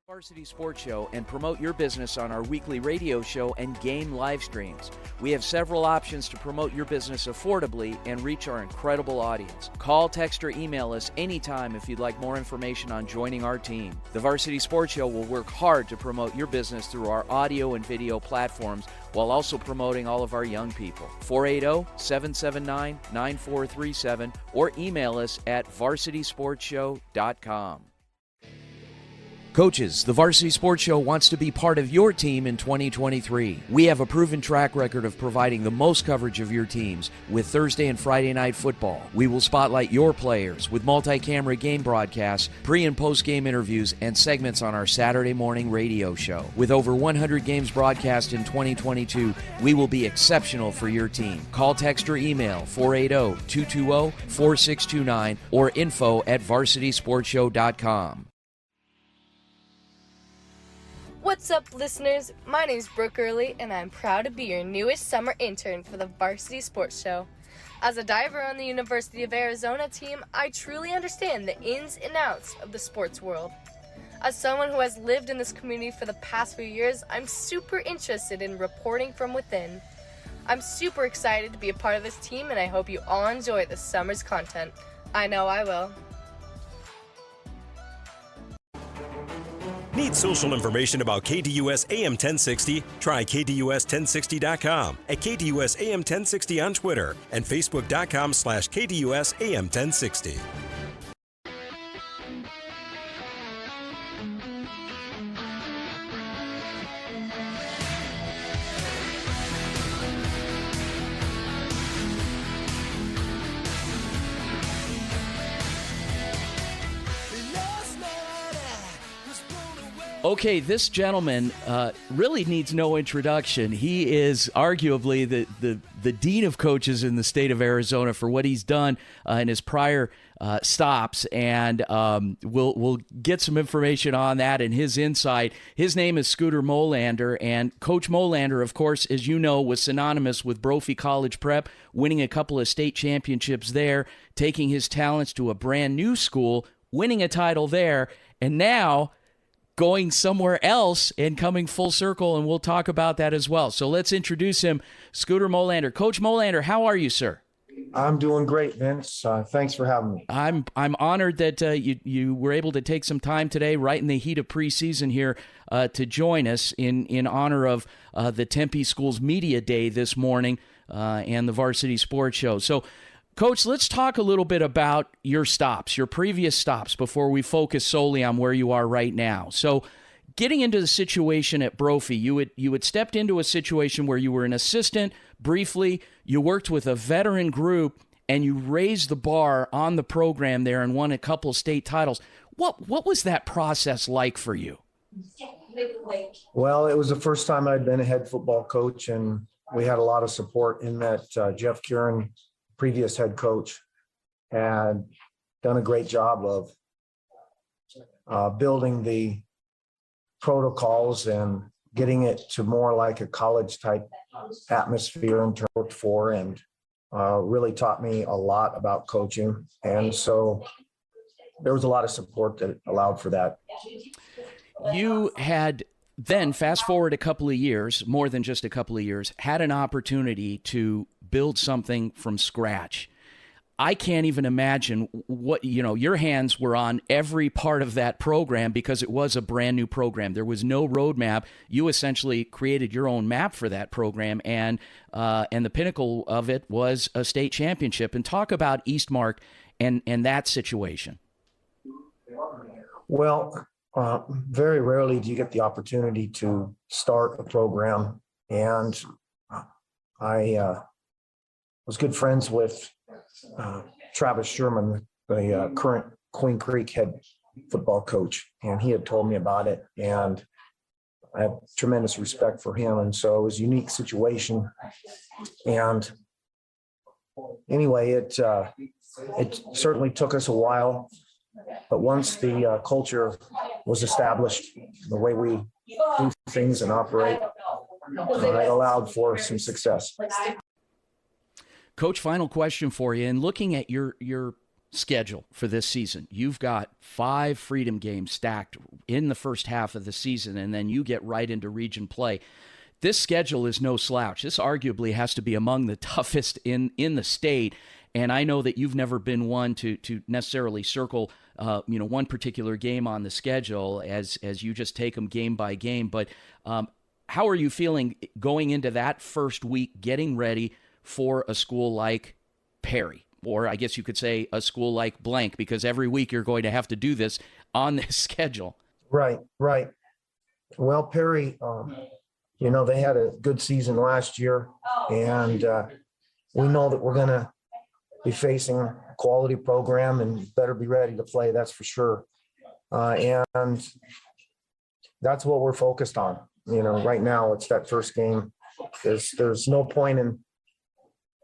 Varsity Sports Show and promote your business on our weekly radio show and game live streams. We have several options to promote your business affordably and reach our incredible audience. Call, text, or email us anytime if you'd like more information on joining our team. The Varsity Sports Show will work hard to promote your business through our audio and video platforms while also promoting all of our young people. 480-779-9437 or email us at varsitysportshow.com. Coaches, the Varsity Sports Show wants to be part of your team in 2023. We have a proven track record of providing the most coverage of your teams with Thursday and Friday night football. We will spotlight your players with multi-camera game broadcasts, pre- and post-game interviews, and segments on our Saturday morning radio show. With over 100 games broadcast in 2022, we will be exceptional for your team. Call, text, or email 480-220-4629 or info@varsitysportshow.com. What's up, listeners? My name's Brooke Earley, and I'm proud to be your newest summer intern for the Varsity Sports Show. As a diver on the University of Arizona team, I truly understand the ins and outs of the sports world. As someone who has lived in this community for the past few years, I'm super interested in reporting from within. I'm super excited to be a part of this team, and I hope you all enjoy this summer's content. I know I will. Need social information about KDUS AM 1060? Try KDUS1060.com, at KDUS AM 1060 on Twitter, and Facebook.com/KDUS AM 1060. Okay, this gentleman really needs no introduction. He is arguably the dean of coaches in the state of Arizona for what he's done in his prior stops, and we'll get some information on that and his insight. His name is Scooter Molander, and Coach Molander, of course, as you know, was synonymous with Brophy College Prep, winning a couple of state championships there, taking his talents to a brand new school, winning a title there, and now going somewhere else and coming full circle, and we'll talk about that as well. So let's introduce him, Scooter Molander. Coach Molander, how are you, sir? I'm doing great, Vince. Thanks for having me. I'm honored that you were able to take some time today, right in the heat of preseason here, to join us in honor of the Tempe Schools Media Day this morning and the Varsity Sports Show. So, Coach, let's talk a little bit about your stops, your previous stops, before we focus solely on where you are right now. So getting into the situation at Brophy, you had stepped into a situation where you were an assistant briefly, you worked with a veteran group, and you raised the bar on the program there and won a couple state titles. What was that process like for you? Well, it was the first time I'd been a head football coach, and we had a lot of support in that Jeff Kieran, previous head coach, had done a great job of building the protocols and getting it to more like a college type atmosphere and worked for, and really taught me a lot about coaching. And so there was a lot of support that allowed for that. You had then, fast forward a couple of years, more than just a couple of years, had an opportunity to build something from scratch. I can't even imagine what, your hands were on every part of that program because it was a brand new program. There was no roadmap. You essentially created your own map for that program, and the pinnacle of it was a state championship. And talk about Eastmark and that situation. Well, very rarely do you get the opportunity to start a program, and I was good friends with Travis Sherman, the current Queen Creek head football coach, and he had told me about it, and I have tremendous respect for him. And so it was a unique situation. And anyway, it certainly took us a while, but once the culture was established, the way we do things and operate, it allowed for some success. Coach, final question for you. And looking at your schedule for this season. You've got 5 Freedom games stacked in the first half of the season, and then you get right into region play. This schedule is no slouch. This arguably has to be among the toughest in the state, and I know that you've never been one to necessarily circle one particular game on the schedule as you just take them game by game. But how are you feeling going into that first week, getting ready for a school like Perry? Or I guess you could say a school like blank, because every week you're going to have to do this on this schedule. Right. Well, Perry, they had a good season last year, and we know that we're going to be facing a quality program and better be ready to play, that's for sure. And that's what we're focused on. Right now it's that first game. There's no point in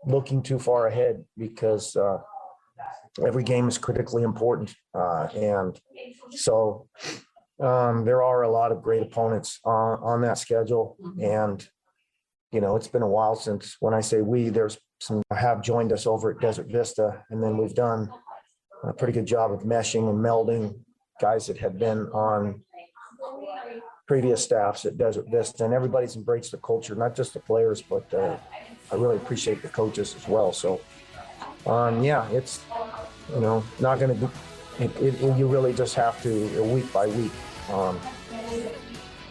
looking too far ahead, because every game is critically important. And so there are a lot of great opponents on that schedule. And, it's been a while since, when I say we, there's some have joined us over at Desert Vista, and then we've done a pretty good job of meshing and melding guys that had been on previous staffs at Desert Vista, and everybody's embraced the culture, not just the players, but I really appreciate the coaches as well. So, it's, not going to be, you really just have to week by week.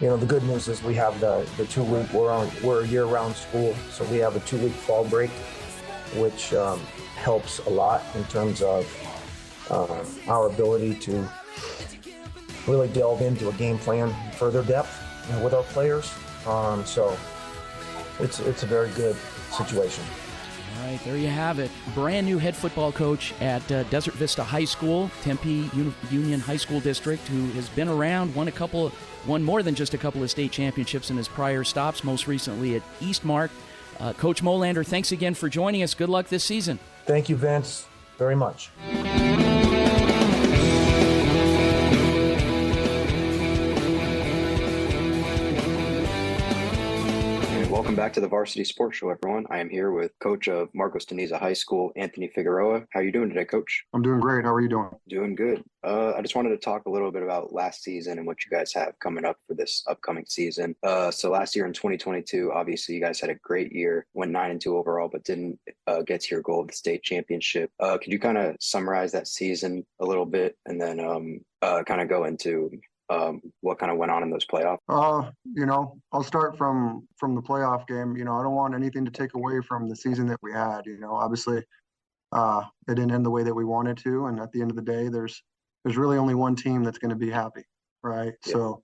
The good news is we have the 2 week, we're a year-round school, so we have a 2 week fall break, which helps a lot in terms of our ability to really delve into a game plan in further depth with our players. So it's a very good situation. All right, there you have it. Brand new head football coach at Desert Vista High School, Tempe Union High School District, who has been around, won more than just a couple of state championships in his prior stops, most recently at Eastmark. Coach Molander, thanks again for joining us. Good luck this season. Thank you, Vince, very much. Welcome back to the Varsity Sports Show, everyone. I am here with coach of Marcos de Niza High School, Anthony Figueroa. How are you doing today, Coach? I'm doing great. How are you doing? Doing good. I just wanted to talk a little bit about last season and what you guys have coming up for this upcoming season. So last year in 2022, obviously you guys had a great year, went 9-2 overall, but didn't get to your goal of the state championship. Could you kind of summarize that season a little bit, and then kind of go into what kind of went on in those playoffs? I'll start from the playoff game. I don't want anything to take away from the season that we had. Obviously, it didn't end the way that we wanted to, and at the end of the day, there's really only one team that's going to be happy, right? Yeah. So,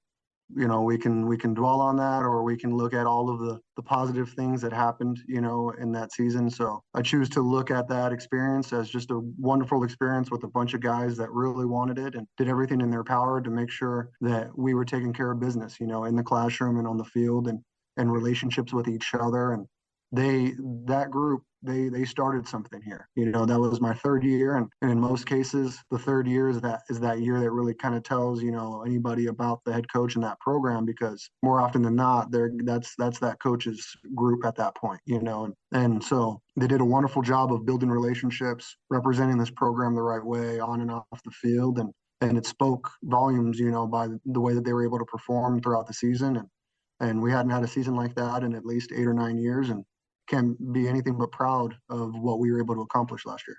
we can dwell on that, or we can look at all of the positive things that happened, in that season. So I choose to look at that experience as just a wonderful experience with a bunch of guys that really wanted it and did everything in their power to make sure that we were taking care of business, in the classroom and on the field, and relationships with each other. And that group, they started something here. That was my third year, and in most cases, the third year is that year that really kind of tells anybody about the head coach in that program, because more often than not, that's that coach's group at that point. And so they did a wonderful job of building relationships, representing this program the right way on and off the field, and it spoke volumes, by the way that they were able to perform throughout the season. And we hadn't had a season like that in at least 8 or 9 years, and can be anything but proud of what we were able to accomplish last year.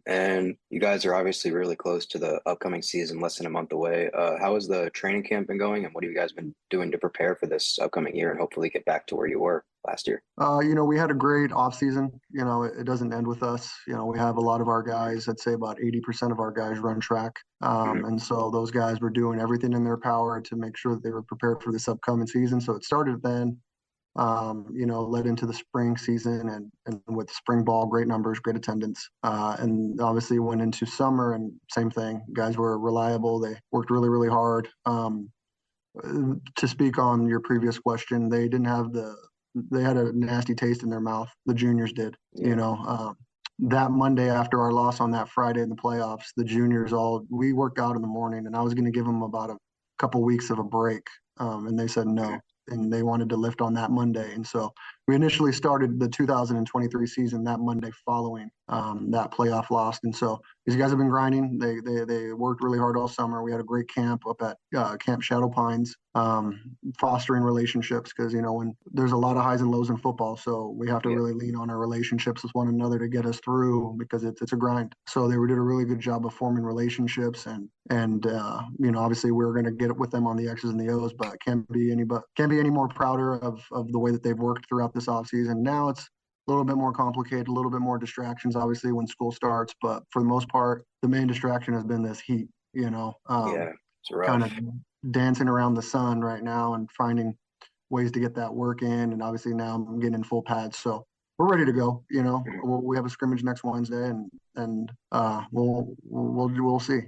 And you guys are obviously really close to the upcoming season, less than a month away. How has the training camp been going, and what have you guys been doing to prepare for this upcoming year and hopefully get back to where you were last year? We had a great off season. It doesn't end with us. We have a lot of our guys, I'd say about 80% of our guys run track. And so those guys were doing everything in their power to make sure that they were prepared for this upcoming season. So it started then, led into the spring season and with spring ball, great numbers, great attendance. And obviously went into summer, and same thing. Guys were reliable. They worked really, really hard. To speak on your previous question, they had a nasty taste in their mouth. The juniors did, that Monday after our loss on that Friday in the playoffs, the juniors we worked out in the morning, and I was going to give them about a couple weeks of a break. And they said no. And they wanted to lift on that Monday. And so we initially started the 2023 season that Monday following that playoff loss. And so these guys have been grinding. They worked really hard all summer. We had a great camp up at Camp Shadow Pines, fostering relationships because, when there's a lot of highs and lows in football, so we have to really lean on our relationships with one another to get us through because it's a grind. So they did a really good job of forming relationships and obviously we're going to get it with them on the X's and the O's, but can't be any more prouder of the way that they've worked throughout this offseason. Now it's a little bit more complicated, a little bit more distractions, obviously, when school starts. But for the most part, the main distraction has been this heat, it's rough. Kind of dancing around the sun right now and finding ways to get that work in. And obviously now I'm getting in full pads. So we're ready to go. We have a scrimmage next Wednesday and we'll see.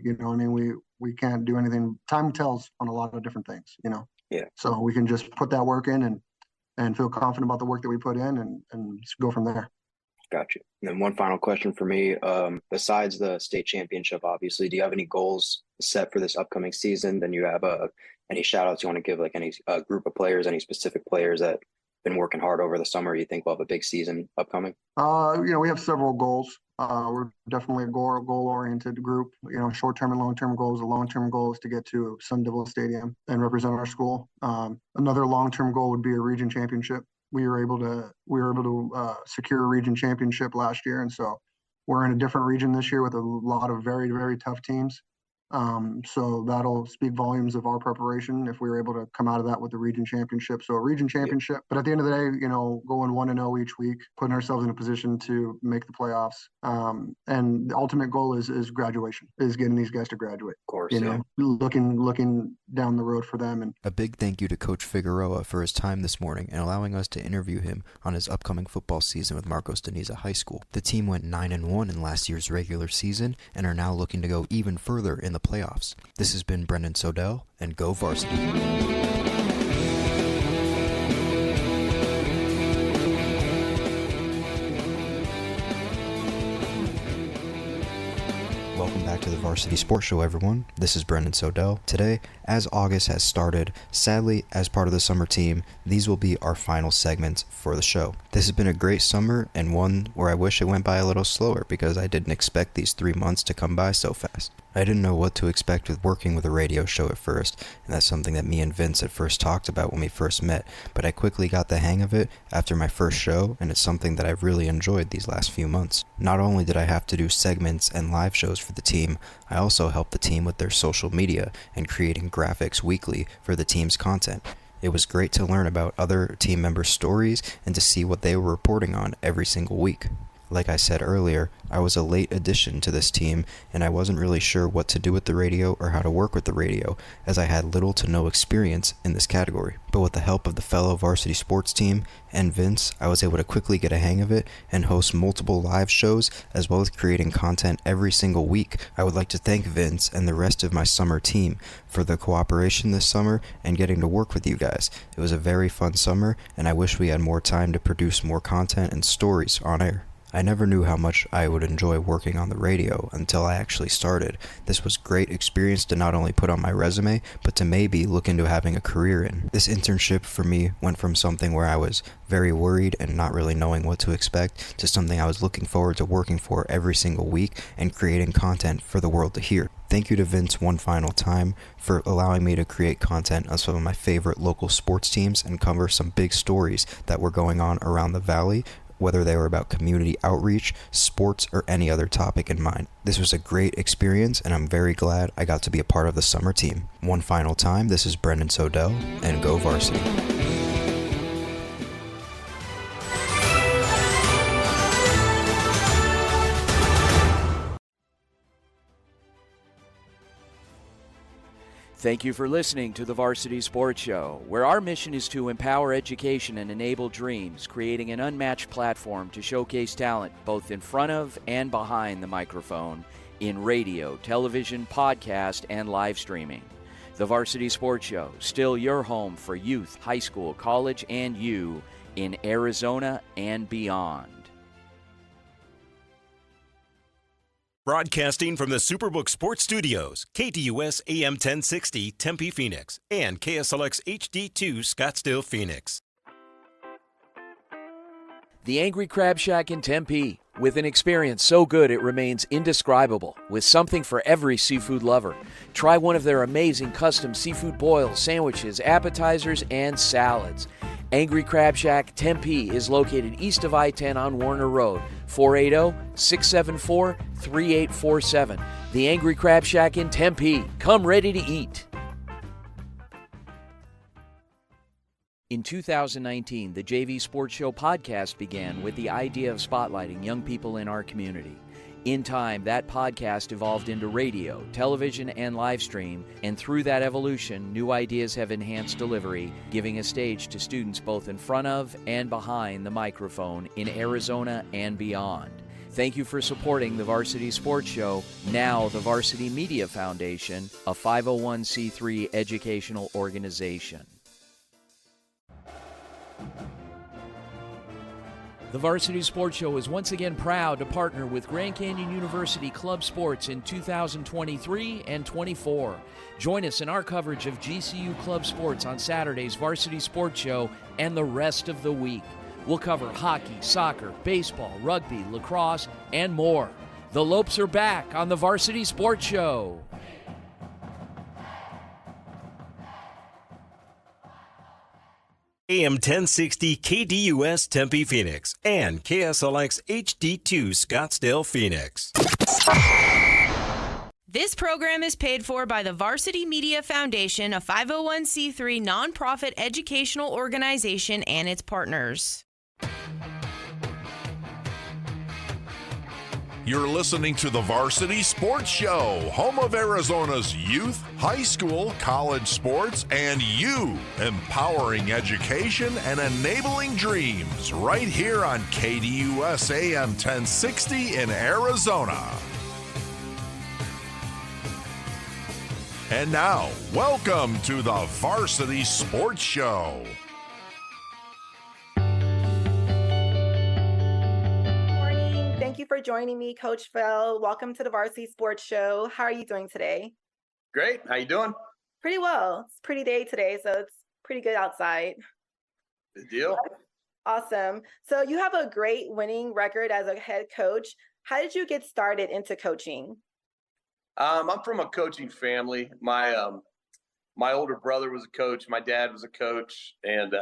We can't do anything. Time tells on a lot of different things, Yeah. So we can just put that work in and feel confident about the work that we put in and just go from there. Gotcha. And then one final question for me. Besides the state championship, obviously, do you have any goals set for this upcoming season? Then you have any shout outs you want to give, like any group of players, any specific players that have been working hard over the summer? You think we'll have a big season upcoming? We have several goals. We're definitely a goal-oriented group. Short-term and long-term goals. The long-term goal is to get to Sun Devil Stadium and represent our school. Another long-term goal would be a region championship. We were able to secure a region championship last year, and so we're in a different region this year with a lot of very, very tough teams. So that'll speak volumes of our preparation if we were able to come out of that with the region championship. So a region championship, but at the end of the day, going 1-0 each week, putting ourselves in a position to make the playoffs. And the ultimate goal is graduation, is getting these guys to graduate. Of course, looking down the road for them. And a big thank you to Coach Figueroa for his time this morning and allowing us to interview him on his upcoming football season with Marcos de Niza High School. The team went 9-1 in last year's regular season and are now looking to go even further in the playoffs. This has been Brendan Sodell, and go Varsity. Welcome back to the Varsity Sports Show, everyone. This is Brendan Sodell. Today, as August has started, sadly, as part of the summer team, these will be our final segments for the show. This has been a great summer and one where I wish it went by a little slower because I didn't expect these 3 months to come by so fast. I didn't know what to expect with working with a radio show at first, and that's something that me and Vince at first talked about when we first met, but I quickly got the hang of it after my first show, and it's something that I've really enjoyed these last few months. Not only did I have to do segments and live shows for the team, I also helped the team with their social media and creating graphics weekly for the team's content. It was great to learn about other team members' stories and to see what they were reporting on every single week. Like I said earlier, I was a late addition to this team, and I wasn't really sure what to do with the radio or how to work with the radio, as I had little to no experience in this category. But with the help of the fellow varsity sports team and Vince, I was able to quickly get a hang of it and host multiple live shows, as well as creating content every single week. I would like to thank Vince and the rest of my summer team for the cooperation this summer and getting to work with you guys. It was a very fun summer, and I wish we had more time to produce more content and stories on air. I never knew how much I would enjoy working on the radio until I actually started. This was great experience to not only put on my resume, but to maybe look into having a career in. This internship for me went from something where I was very worried and not really knowing what to expect to something I was looking forward to working for every single week and creating content for the world to hear. Thank you to Vince one final time for allowing me to create content on some of my favorite local sports teams and cover some big stories that were going on around the valley, whether they were about community outreach, sports, or any other topic in mind. This was a great experience, and I'm very glad I got to be a part of the summer team. One final time, this is Brendan Sodell, and go Varsity. Thank you for listening to the Varsity Sports Show, where our mission is to empower education and enable dreams, creating an unmatched platform to showcase talent both in front of and behind the microphone in radio, television, podcast, and live streaming. The Varsity Sports Show, still your home for youth, high school, college, and you in Arizona and beyond. Broadcasting from the Superbook Sports Studios, KDUS AM 1060 Tempe, Phoenix, and KSLX HD2 Scottsdale, Phoenix. The Angry Crab Shack in Tempe, with an experience so good it remains indescribable, with something for every seafood lover. Try one of their amazing custom seafood boils, sandwiches, appetizers, and salads. Angry Crab Shack Tempe is located east of I-10 on Warner Road, 480-674-3847. The Angry Crab Shack in Tempe. Come ready to eat. In 2019, the JV Sports Show podcast began with the idea of spotlighting young people in our community. In time, that podcast evolved into radio, television, and live stream, and through that evolution, new ideas have enhanced delivery, giving a stage to students both in front of and behind the microphone in Arizona and beyond. Thank you for supporting the Varsity Sports Show, now the Varsity Media Foundation, a 501c3 educational organization. The Varsity Sports Show is once again proud to partner with Grand Canyon University Club Sports in 2023 and 24. Join us in our coverage of GCU Club Sports on Saturday's Varsity Sports Show and the rest of the week. We'll cover hockey, soccer, baseball, rugby, lacrosse, and more. The Lopes are back on the Varsity Sports Show. AM 1060 KDUS Tempe Phoenix and KSLX HD2 Scottsdale Phoenix. This program is paid for by the Varsity Media Foundation, a 501c3 nonprofit educational organization, and its partners. You're listening to the Varsity Sports Show, home of Arizona's youth, high school, college sports, and you, empowering education and enabling dreams, right here on KDUS AM 1060 in Arizona. And now, welcome to the Varsity Sports Show. Thank you for joining me, Coach Fell. Welcome to the Varsity Sports Show. How are you doing today? Great. How you doing? Pretty well. It's a pretty day today, so it's pretty good outside. Good deal. Awesome. So you have a great winning record as a head coach. How did you get started into coaching? I'm from a coaching family. My older brother was a coach. My dad was a coach, and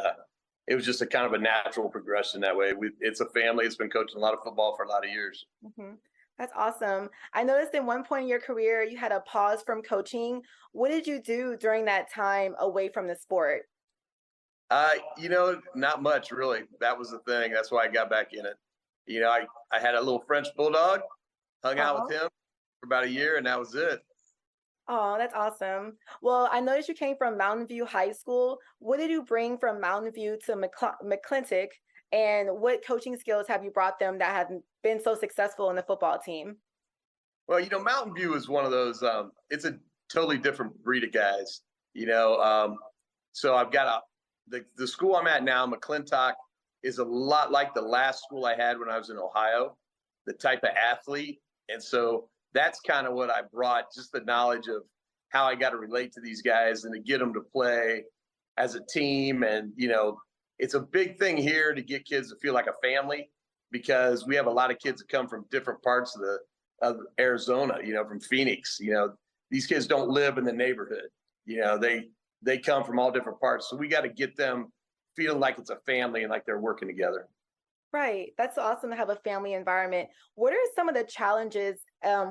it was just a kind of a natural progression that way. It's a family. It's been coaching a lot of football for a lot of years. Mm-hmm. That's awesome. I noticed in one point in your career, you had a pause from coaching. What did you do during that time away from the sport? Not much really. That was the thing. That's why I got back in it. I had a little French bulldog, hung out with him for about a year, and that was it. Oh, that's awesome. Well, I noticed you came from Mountain View High School. What did you bring from Mountain View to McClintock, and what coaching skills have you brought them that have been so successful in the football team? Well, Mountain View is one of those, it's a totally different breed of guys, so I've got the school I'm at now, McClintock, is a lot like the last school I had when I was in Ohio, the type of athlete. And so that's kind of what I brought, just the knowledge of how I got to relate to these guys and to get them to play as a team. And, it's a big thing here to get kids to feel like a family, because we have a lot of kids that come from different parts of Arizona, from Phoenix. These kids don't live in the neighborhood. They come from all different parts. So we got to get them feeling like it's a family and like they're working together. Right. That's awesome to have a family environment. What are some of the challenges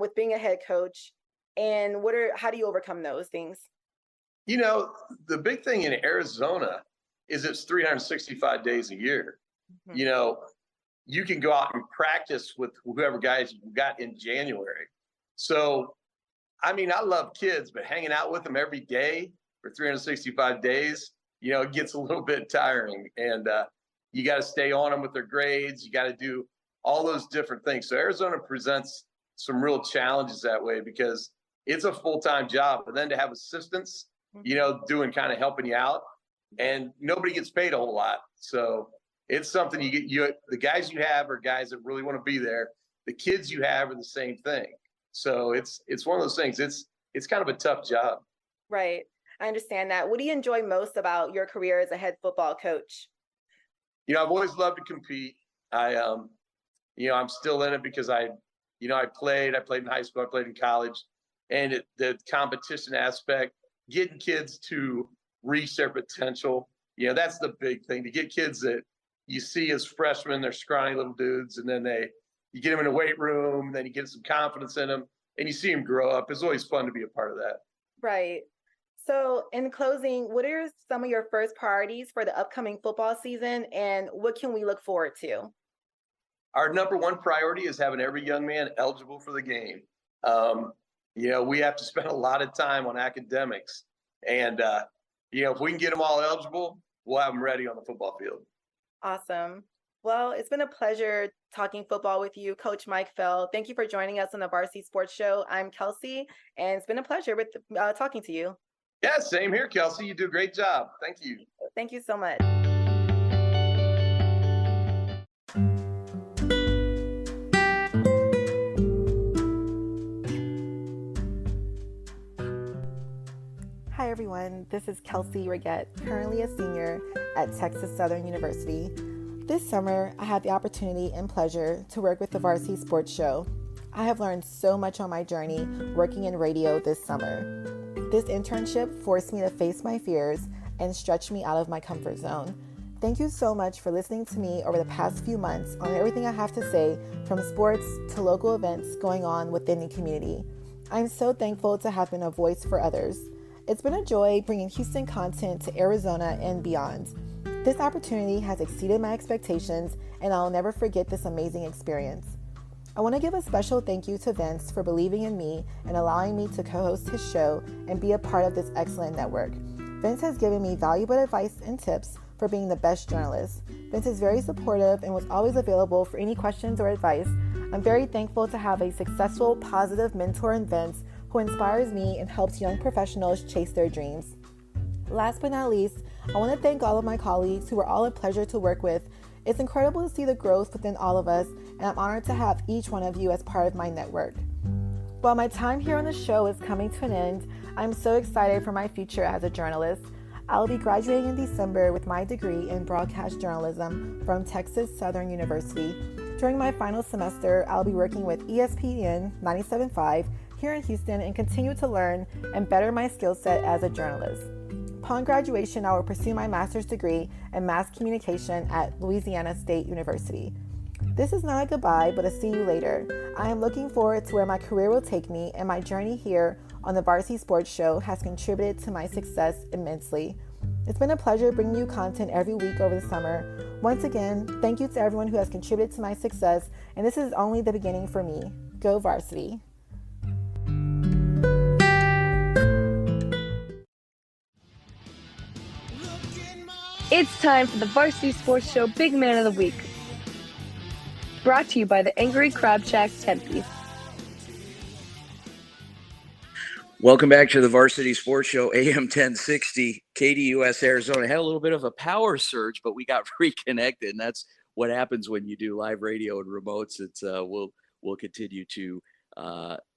with being a head coach, and how do you overcome those things? The big thing in Arizona is it's 365 days a year. Mm-hmm. You can go out and practice with whoever guys you got in January. So, I love kids, but hanging out with them every day for 365 days, it gets a little bit tiring, and you got to stay on them with their grades. You got to do all those different things. So Arizona presents some real challenges that way, because it's a full-time job. But then to have assistants, doing kind of helping you out, and nobody gets paid a whole lot. So it's something the guys you have are guys that really want to be there. The kids you have are the same thing. So it's one of those things. It's kind of a tough job. Right. I understand that. What do you enjoy most about your career as a head football coach? I've always loved to compete. I'm still in it because I played in high school, I played in college, and the competition aspect, getting kids to reach their potential, that's the big thing, to get kids that you see as freshmen, they're scrawny little dudes, and then you get them in a weight room, then you get some confidence in them, and you see them grow up. It's always fun to be a part of that. Right. So in closing, what are some of your first priorities for the upcoming football season, and what can we look forward to? Our number one priority is having every young man eligible for the game. We have to spend a lot of time on academics, and if we can get them all eligible, we'll have them ready on the football field. Awesome. Well, it's been a pleasure talking football with you, Coach Mike Fell. Thank you for joining us on the Varsity Sports Show. I'm Kelsey, and it's been a pleasure with talking to you. Yeah, same here, Kelsey. You do a great job. Thank you. Thank you so much. Hi, everyone. This is Kelsey Raggette, currently a senior at Texas Southern University. This summer, I had the opportunity and pleasure to work with the Varsity Sports Show. I have learned so much on my journey working in radio this summer. This internship forced me to face my fears and stretch me out of my comfort zone. Thank you so much for listening to me over the past few months on everything I have to say, from sports to local events going on within the community. I'm so thankful to have been a voice for others. It's been a joy bringing Houston content to Arizona and beyond. This opportunity has exceeded my expectations, and I'll never forget this amazing experience. I want to give a special thank you to Vince for believing in me and allowing me to co-host his show and be a part of this excellent network. Vince has given me valuable advice and tips for being the best journalist. Vince is very supportive and was always available for any questions or advice. I'm very thankful to have a successful, positive mentor in Vince who inspires me and helps young professionals chase their dreams. Last but not least, I want to thank all of my colleagues who were all a pleasure to work with. It's incredible to see the growth within all of us, and I'm honored to have each one of you as part of my network. While my time here on the show is coming to an end, I'm so excited for my future as a journalist. I'll be graduating in December with my degree in broadcast journalism from Texas Southern University. During my final semester, I'll be working with ESPN 97.5 here in Houston and continue to learn and better my skill set as a journalist. Upon graduation, I will pursue my master's degree in mass communication at Louisiana State University. This is not a goodbye, but a see you later. I am looking forward to where my career will take me, and my journey here on the Varsity Sports Show has contributed to my success immensely. It's been a pleasure bringing you content every week over the summer. Once again, thank you to everyone who has contributed to my success, and this is only the beginning for me. Go Varsity! It's time for the Varsity Sports Show Big Man of the Week. Brought to you by the Angry Crab Shack Tempe. Welcome back to the Varsity Sports Show, AM 1060, KDUS, Arizona. Had a little bit of a power surge, but we got reconnected, and that's what happens when you do live radio and remotes. It's we'll continue to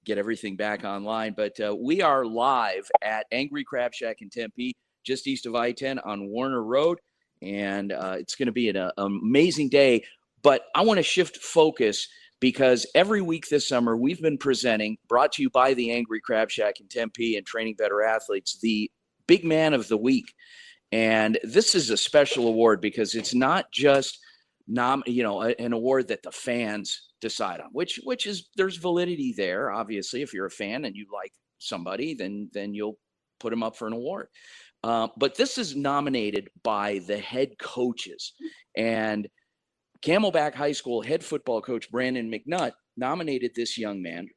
get everything back online, but we are live at Angry Crab Shack in Tempe, just east of I-10 on Warner Road, and it's going to be an amazing day. But I want to shift focus because every week this summer we've been presenting, brought to you by the Angry Crab Shack in Tempe and Training Better Athletes, the Big Man of the Week. And this is a special award because it's not just an award that the fans decide on, which is, there's validity there. Obviously, if you're a fan and you like somebody, then you'll put them up for an award. But this is nominated by the head coaches, and Camelback High School head football coach Brandon McNutt nominated this young man.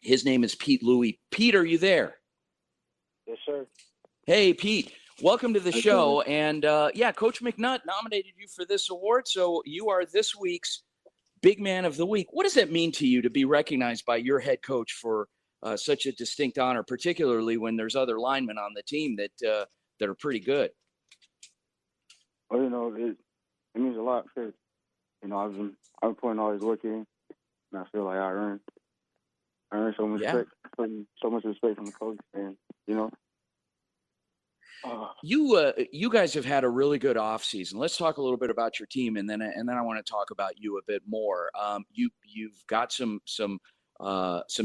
His name is Pete Louie. Pete, are you there? Yes, sir. Hey, Pete, welcome to the show. And Coach McNutt nominated you for this award, so you are this week's Big Man of the Week. What does it mean to you to be recognized by your head coach for such a distinct honor, particularly when there's other linemen on the team that are pretty good? Well, it means a lot because, I've been putting all this work in, and I feel like I earned so much respect, so much respect from the coach, and You guys have had a really good offseason. Let's talk a little bit about your team, and then I want to talk about you a bit more. You've got some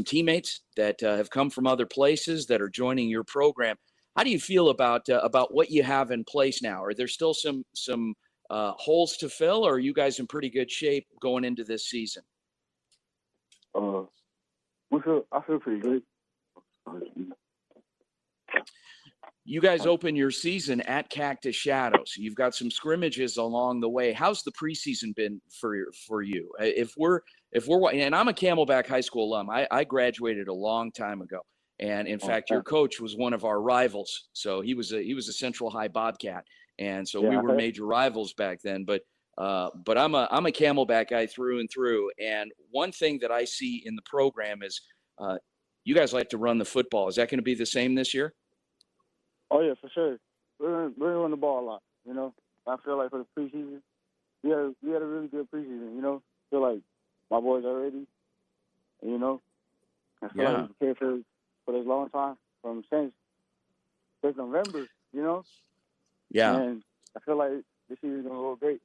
teammates that have come from other places that are joining your program. How do you feel about what you have in place now? Are there still some holes to fill, or are you guys in pretty good shape going into this season? I feel pretty good. You guys open your season at Cactus Shadows. You've got some scrimmages along the way. How's the preseason been for you? If we're and I'm a Camelback High School alum. I graduated a long time ago, and in fact, your coach was one of our rivals. So he was a Central High Bobcat, and so we were major rivals back then. But I'm a Camelback guy through and through. And one thing that I see in the program is you guys like to run the football. Is that going to be the same this year? Oh, yeah, for sure. We're running the ball a lot, you know. I feel like for the preseason, we had a really good preseason, you know. I feel like my boys are ready, you know. I feel like we prepared for this long time since November, you know. Yeah. And I feel like this season's going to go great.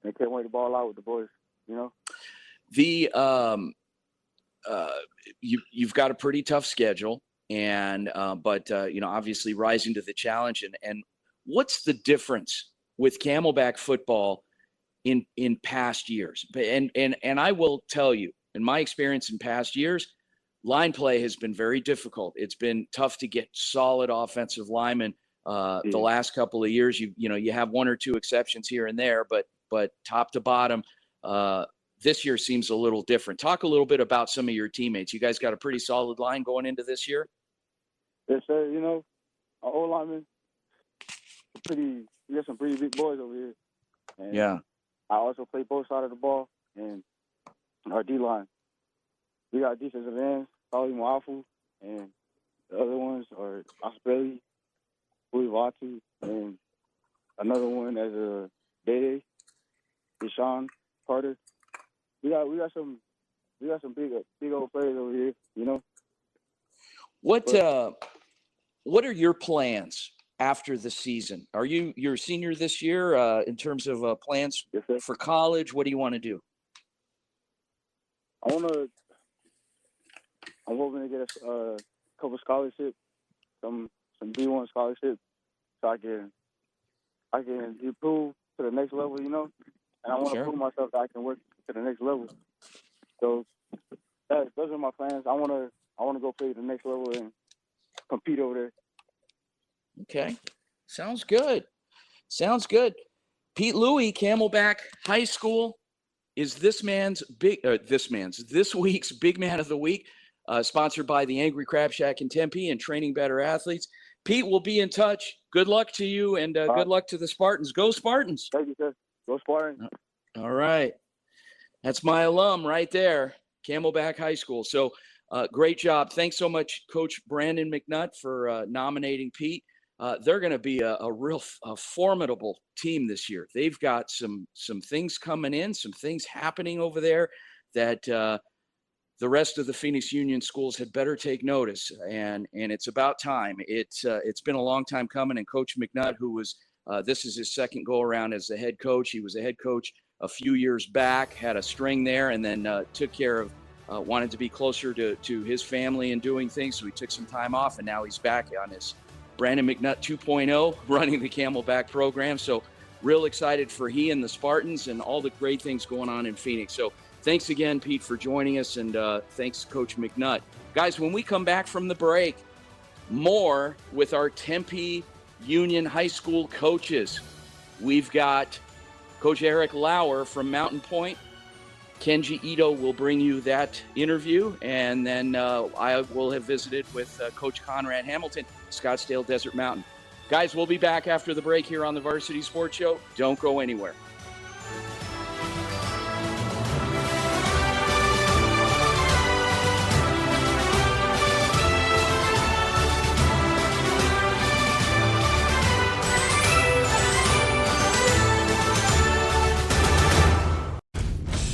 And I can't wait to ball out with the boys, you know. You've got a pretty tough schedule. And but obviously rising to the challenge, and what's the difference with Camelback football in past years? And I will tell you, in my experience in past years, line play has been very difficult. It's been tough to get solid offensive linemen. The last couple of years, you have one or two exceptions here and there, but top to bottom, this year seems a little different. Talk a little bit about some of your teammates. You guys got a pretty solid line going into this year? Yes, sir. You know, our old linemen, we got some pretty big boys over here. And I also play both sides of the ball, and our D-line. We got defensive ends, Paulie Moafu, and the other ones are Ackerley, Vatu, and another one as a Dede, Deshaun Carter. We got some big old players over here, you know. What are your plans after the season? You're a senior this year in terms of plans for college? What do you want to do? I'm hoping to get a couple scholarships, some D1 scholarships, so I can improve to the next level, you know. And I want to prove myself that I can work to the next level. So those are my plans. I want to go play the next level and compete over there. Okay. Sounds good. Pete Louie, Camelback High School, is this week's Big Man of the Week, sponsored by the Angry Crab Shack in Tempe and Training Better Athletes. Pete, will be in touch. Good luck to you, and good luck to the Spartans. Go Spartans. Thank you, sir. Go Spartans. All right. That's my alum right there, Camelback High School. So great job. Thanks so much, Coach Brandon McNutt, for nominating Pete. They're going to be a real formidable team this year. They've got some things coming in, some things happening over there that the rest of the Phoenix Union schools had better take notice. And it's about time. It's been a long time coming. And Coach McNutt, who was this is his second go around as the head coach. He was a head coach a few years back, had a string there, and then took care of. Wanted to be closer to his family and doing things, so he took some time off, and now he's back on his Brandon McNutt 2.0, running the Camelback program. So real excited for he and the Spartans and all the great things going on in Phoenix. So thanks again, Pete, for joining us, and thanks, Coach McNutt. Guys, when we come back from the break, more with our Tempe Union High School coaches. We've got Coach Eric Lauer from Mountain Pointe. Kenji Ito will bring you that interview, and then I will have visited with Coach Conrad Hamilton, Scottsdale Desert Mountain. Guys, we'll be back after the break here on the Varsity Sports Show. Don't go anywhere.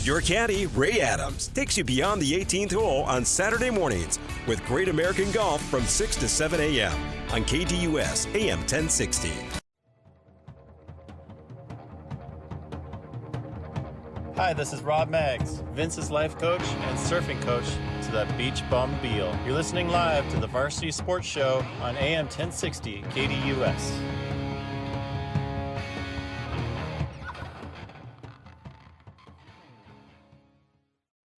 Your caddy, Ray Adams, takes you beyond the 18th hole on Saturday mornings with Great American Golf from 6 to 7 a.m. on KDUS AM 1060. Hi, this is Rob Maggs, Vince's life coach and surfing coach to the Beach Bum Beal. You're listening live to the Varsity Sports Show on AM 1060 KDUS.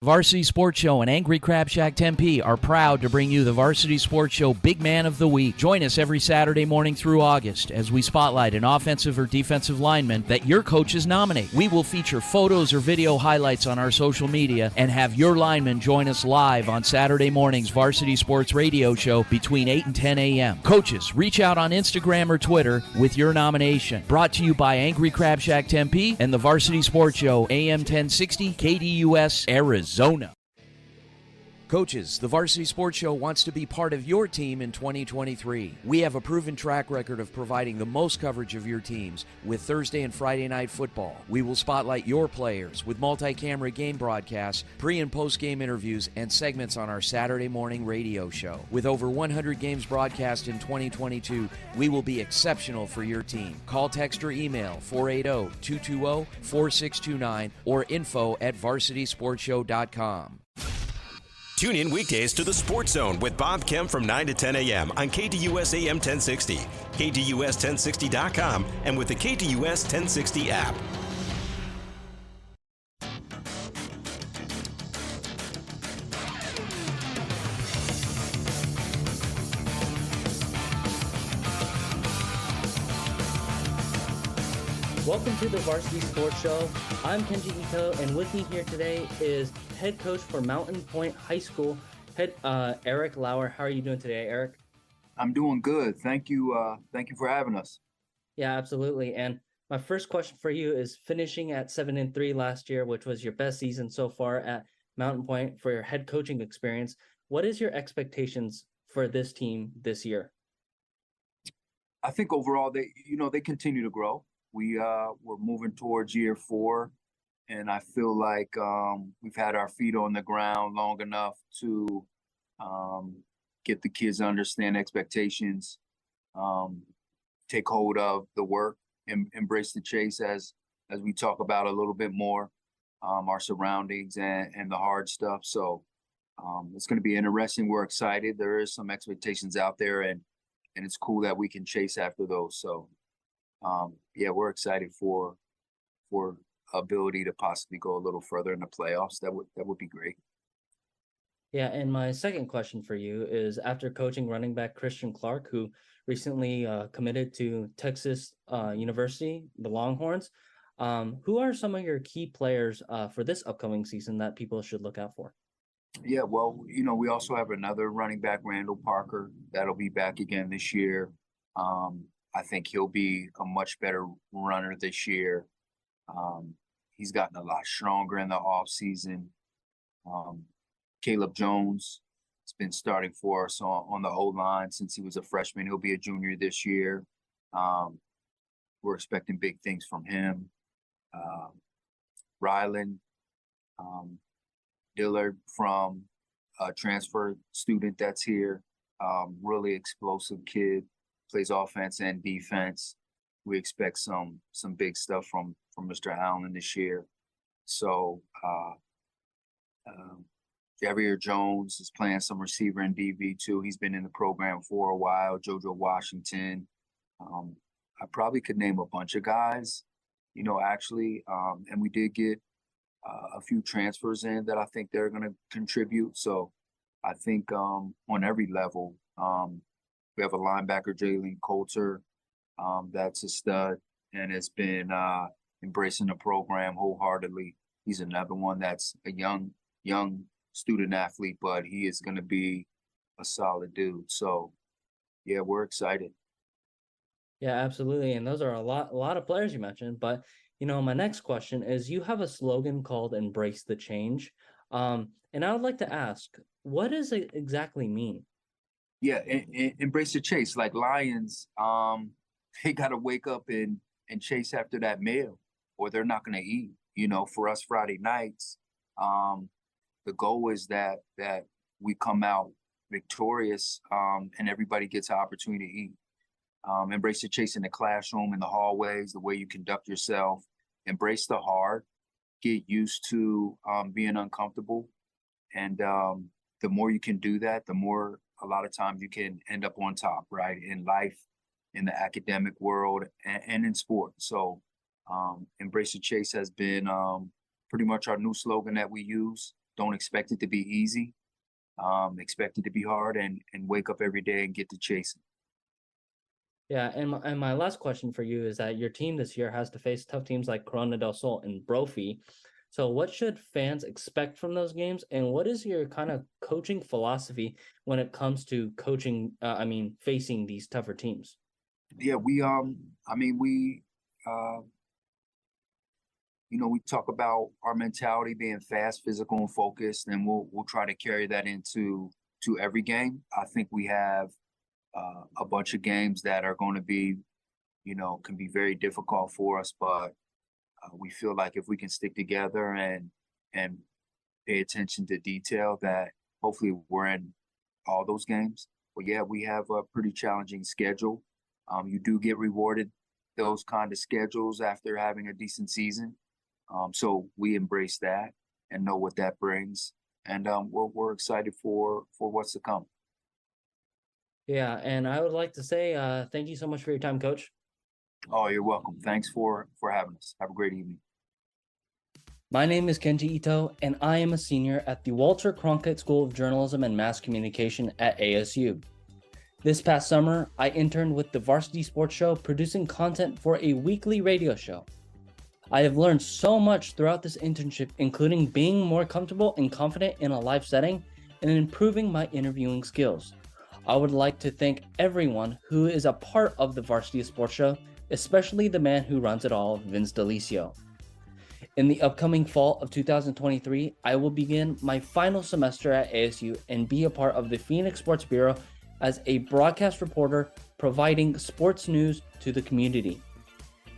Varsity Sports Show and Angry Crab Shack Tempe are proud to bring you the Varsity Sports Show Big Man of the Week. Join us every Saturday morning through August as we spotlight an offensive or defensive lineman that your coaches nominate. We will feature photos or video highlights on our social media and have your lineman join us live on Saturday morning's Varsity Sports Radio Show between 8 and 10 a.m. Coaches, reach out on Instagram or Twitter with your nomination. Brought to you by Angry Crab Shack Tempe and the Varsity Sports Show AM 1060 KDUS Arizona. Coaches, the Varsity Sports Show wants to be part of your team in 2023. We have a proven track record of providing the most coverage of your teams with Thursday and Friday night football. We will spotlight your players with multi-camera game broadcasts, pre- and post-game interviews, and segments on our Saturday morning radio show. With over 100 games broadcast in 2022, we will be exceptional for your team. Call, text, or email 480-220-4629 or info@varsitysportshow.com. Tune in weekdays to the Sports Zone with Bob Kemp from 9 to 10 a.m. on KDUS AM 1060, KDUS1060.com, and with the KDUS 1060 app. Welcome to the Varsity Sports Show. I'm Kenji Ito, and with me here today is head coach for Mountain Pointe High School, Eric Lauer. How are you doing today, Eric? I'm doing good. Thank you. Thank you for having us. Yeah, absolutely. And my first question for you is, finishing at 7-3 last year, which was your best season so far at Mountain Pointe for your head coaching experience. What is your expectations for this team this year? I think overall they continue to grow. We're moving towards year 4, and I feel like we've had our feet on the ground long enough to get the kids to understand expectations, take hold of the work, and embrace the chase as we talk about a little bit more, our surroundings and the hard stuff. So it's going to be interesting. We're excited. There is some expectations out there, and it's cool that we can chase after those. So. We're excited for ability to possibly go a little further in the playoffs. That would be great. Yeah, and my second question for you is, after coaching running back Christian Clark, who recently committed to Texas University, the Longhorns, who are some of your key players for this upcoming season that people should look out for? Yeah, well, we also have another running back, Randall Parker, that'll be back again this year. I think he'll be a much better runner this year. He's gotten a lot stronger in the offseason. Caleb Jones has been starting for us on the O-line since he was a freshman. He'll be a junior this year. We're expecting big things from him. Rylan Dillard, from a transfer student that's here, really explosive kid. Plays offense and defense. We expect some big stuff from Mr. Allen this year. So Javier Jones is playing some receiver in DB2. He's been in the program for a while. JoJo Washington. I probably could name a bunch of guys, actually. And we did get a few transfers in that I think they're going to contribute. So I think on every level, we have a linebacker, Jalen Coulter, that's a stud and has been embracing the program wholeheartedly. He's another one that's a young student athlete, but he is going to be a solid dude. So, yeah, we're excited. Yeah, absolutely. And those are a lot of players you mentioned. But, my next question is, you have a slogan called "Embrace the Change." And I would like to ask, what does it exactly mean? Yeah, embrace the chase. Like lions, they got to wake up and chase after that meal, or they're not going to eat. For us, Friday nights, The goal is that we come out victorious, and everybody gets an opportunity to eat. Embrace the chase in the classroom, in the hallways, the way you conduct yourself. Embrace the hard. Get used to being uncomfortable. And the more you can do that, the more a lot of times you can end up on top, right? In life, in the academic world, and in sport. So Embrace the Chase has been pretty much our new slogan that we use. Don't expect it to be easy. Expect it to be hard, and wake up every day and get to chasing. Yeah, and my last question for you is that your team this year has to face tough teams like Corona del Sol and Brophy. So what should fans expect from those games, and what is your kind of coaching philosophy when it comes to coaching, facing these tougher teams? Yeah, we talk about our mentality being fast, physical, and focused, and we'll try to carry that into every game. I think we have a bunch of games that are going to be, can be very difficult for us, but we feel like if we can stick together and pay attention to detail, that hopefully we're in all those games. But yeah, we have a pretty challenging schedule. You do get rewarded those kind of schedules after having a decent season. So we embrace that and know what that brings. And we're excited for what's to come. Yeah, and I would like to say thank you so much for your time, Coach. Oh, you're welcome. Thanks for having us. Have a great evening. My name is Kenji Ito, and I am a senior at the Walter Cronkite School of Journalism and Mass Communication at ASU. This past summer, I interned with the Varsity Sports Show, producing content for a weekly radio show. I have learned so much throughout this internship, including being more comfortable and confident in a live setting and improving my interviewing skills. I would like to thank everyone who is a part of the Varsity Sports Show, especially the man who runs it all, Vince D'Alicio. In the upcoming fall of 2023, I will begin my final semester at ASU and be a part of the Phoenix Sports Bureau as a broadcast reporter providing sports news to the community.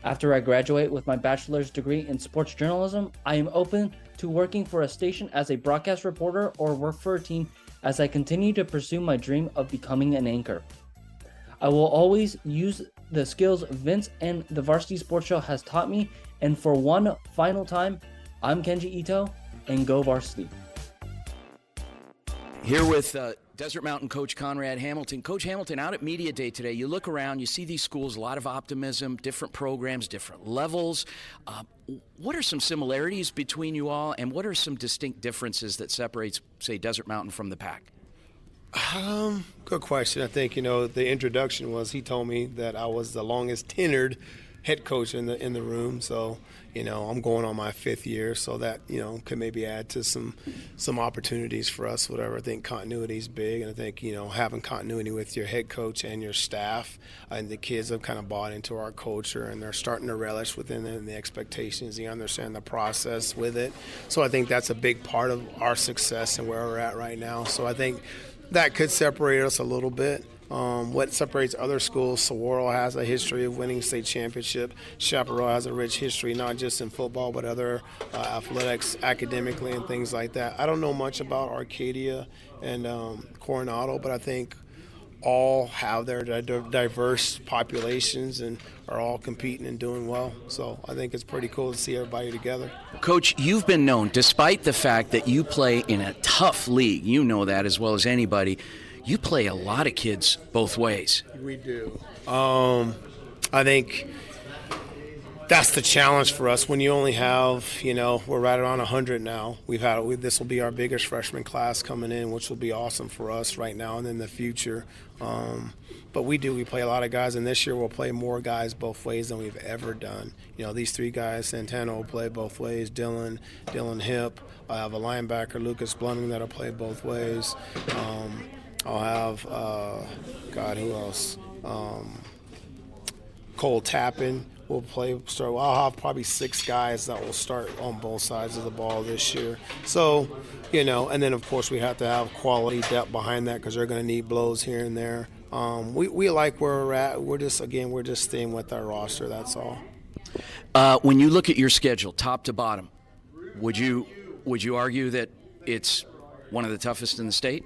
After I graduate with my bachelor's degree in sports journalism, I am open to working for a station as a broadcast reporter or work for a team as I continue to pursue my dream of becoming an anchor. I will always use the skills Vince and the Varsity Sports Show has taught me, and for one final time, I'm Kenji Ito, and go Varsity. Here with Desert Mountain coach Conrad Hamilton. Coach Hamilton, out at Media Day today, you look around, you see these schools, a lot of optimism, different programs, different levels. What are some similarities between you all, and what are some distinct differences that separates, say, Desert Mountain from the pack? Good question. I think, the introduction was, he told me that I was the longest tenured head coach in the room. So, I'm going on my 5th year, so that, could maybe add to some opportunities for us, whatever. I think continuity is big, and I think, having continuity with your head coach and your staff, and the kids have kind of bought into our culture, and they're starting to relish within the expectations. They understand the process with it. So I think that's a big part of our success and where we're at right now. So I think that could separate us a little bit. What separates other schools, Saguaro has a history of winning state championship. Chaparral has a rich history, not just in football, but other athletics, academically, and things like that. I don't know much about Arcadia and Coronado, but I think all have their diverse populations and are all competing and doing well. So I think it's pretty cool to see everybody together. Coach, you've been known, despite the fact that you play in a tough league, you know that as well as anybody, you play a lot of kids both ways. We do. I think that's the challenge for us when you only have, we're right around 100 now. This will be our biggest freshman class coming in, which will be awesome for us right now and in the future. But we play a lot of guys, and this year we'll play more guys both ways than we've ever done. These 3 guys, Santana will play both ways, Dylan Hip. I have a linebacker, Lucas Bluming, that'll play both ways. I'll have, who else? Cole Tappan will start. I'll have probably 6 guys that will start on both sides of the ball this year. So, and then of course we have to have quality depth behind that because they're going to need blows here and there. We like where we're at. We're just staying with our roster. That's all. When you look at your schedule, top to bottom, would you Would you argue that it's one of the toughest in the state?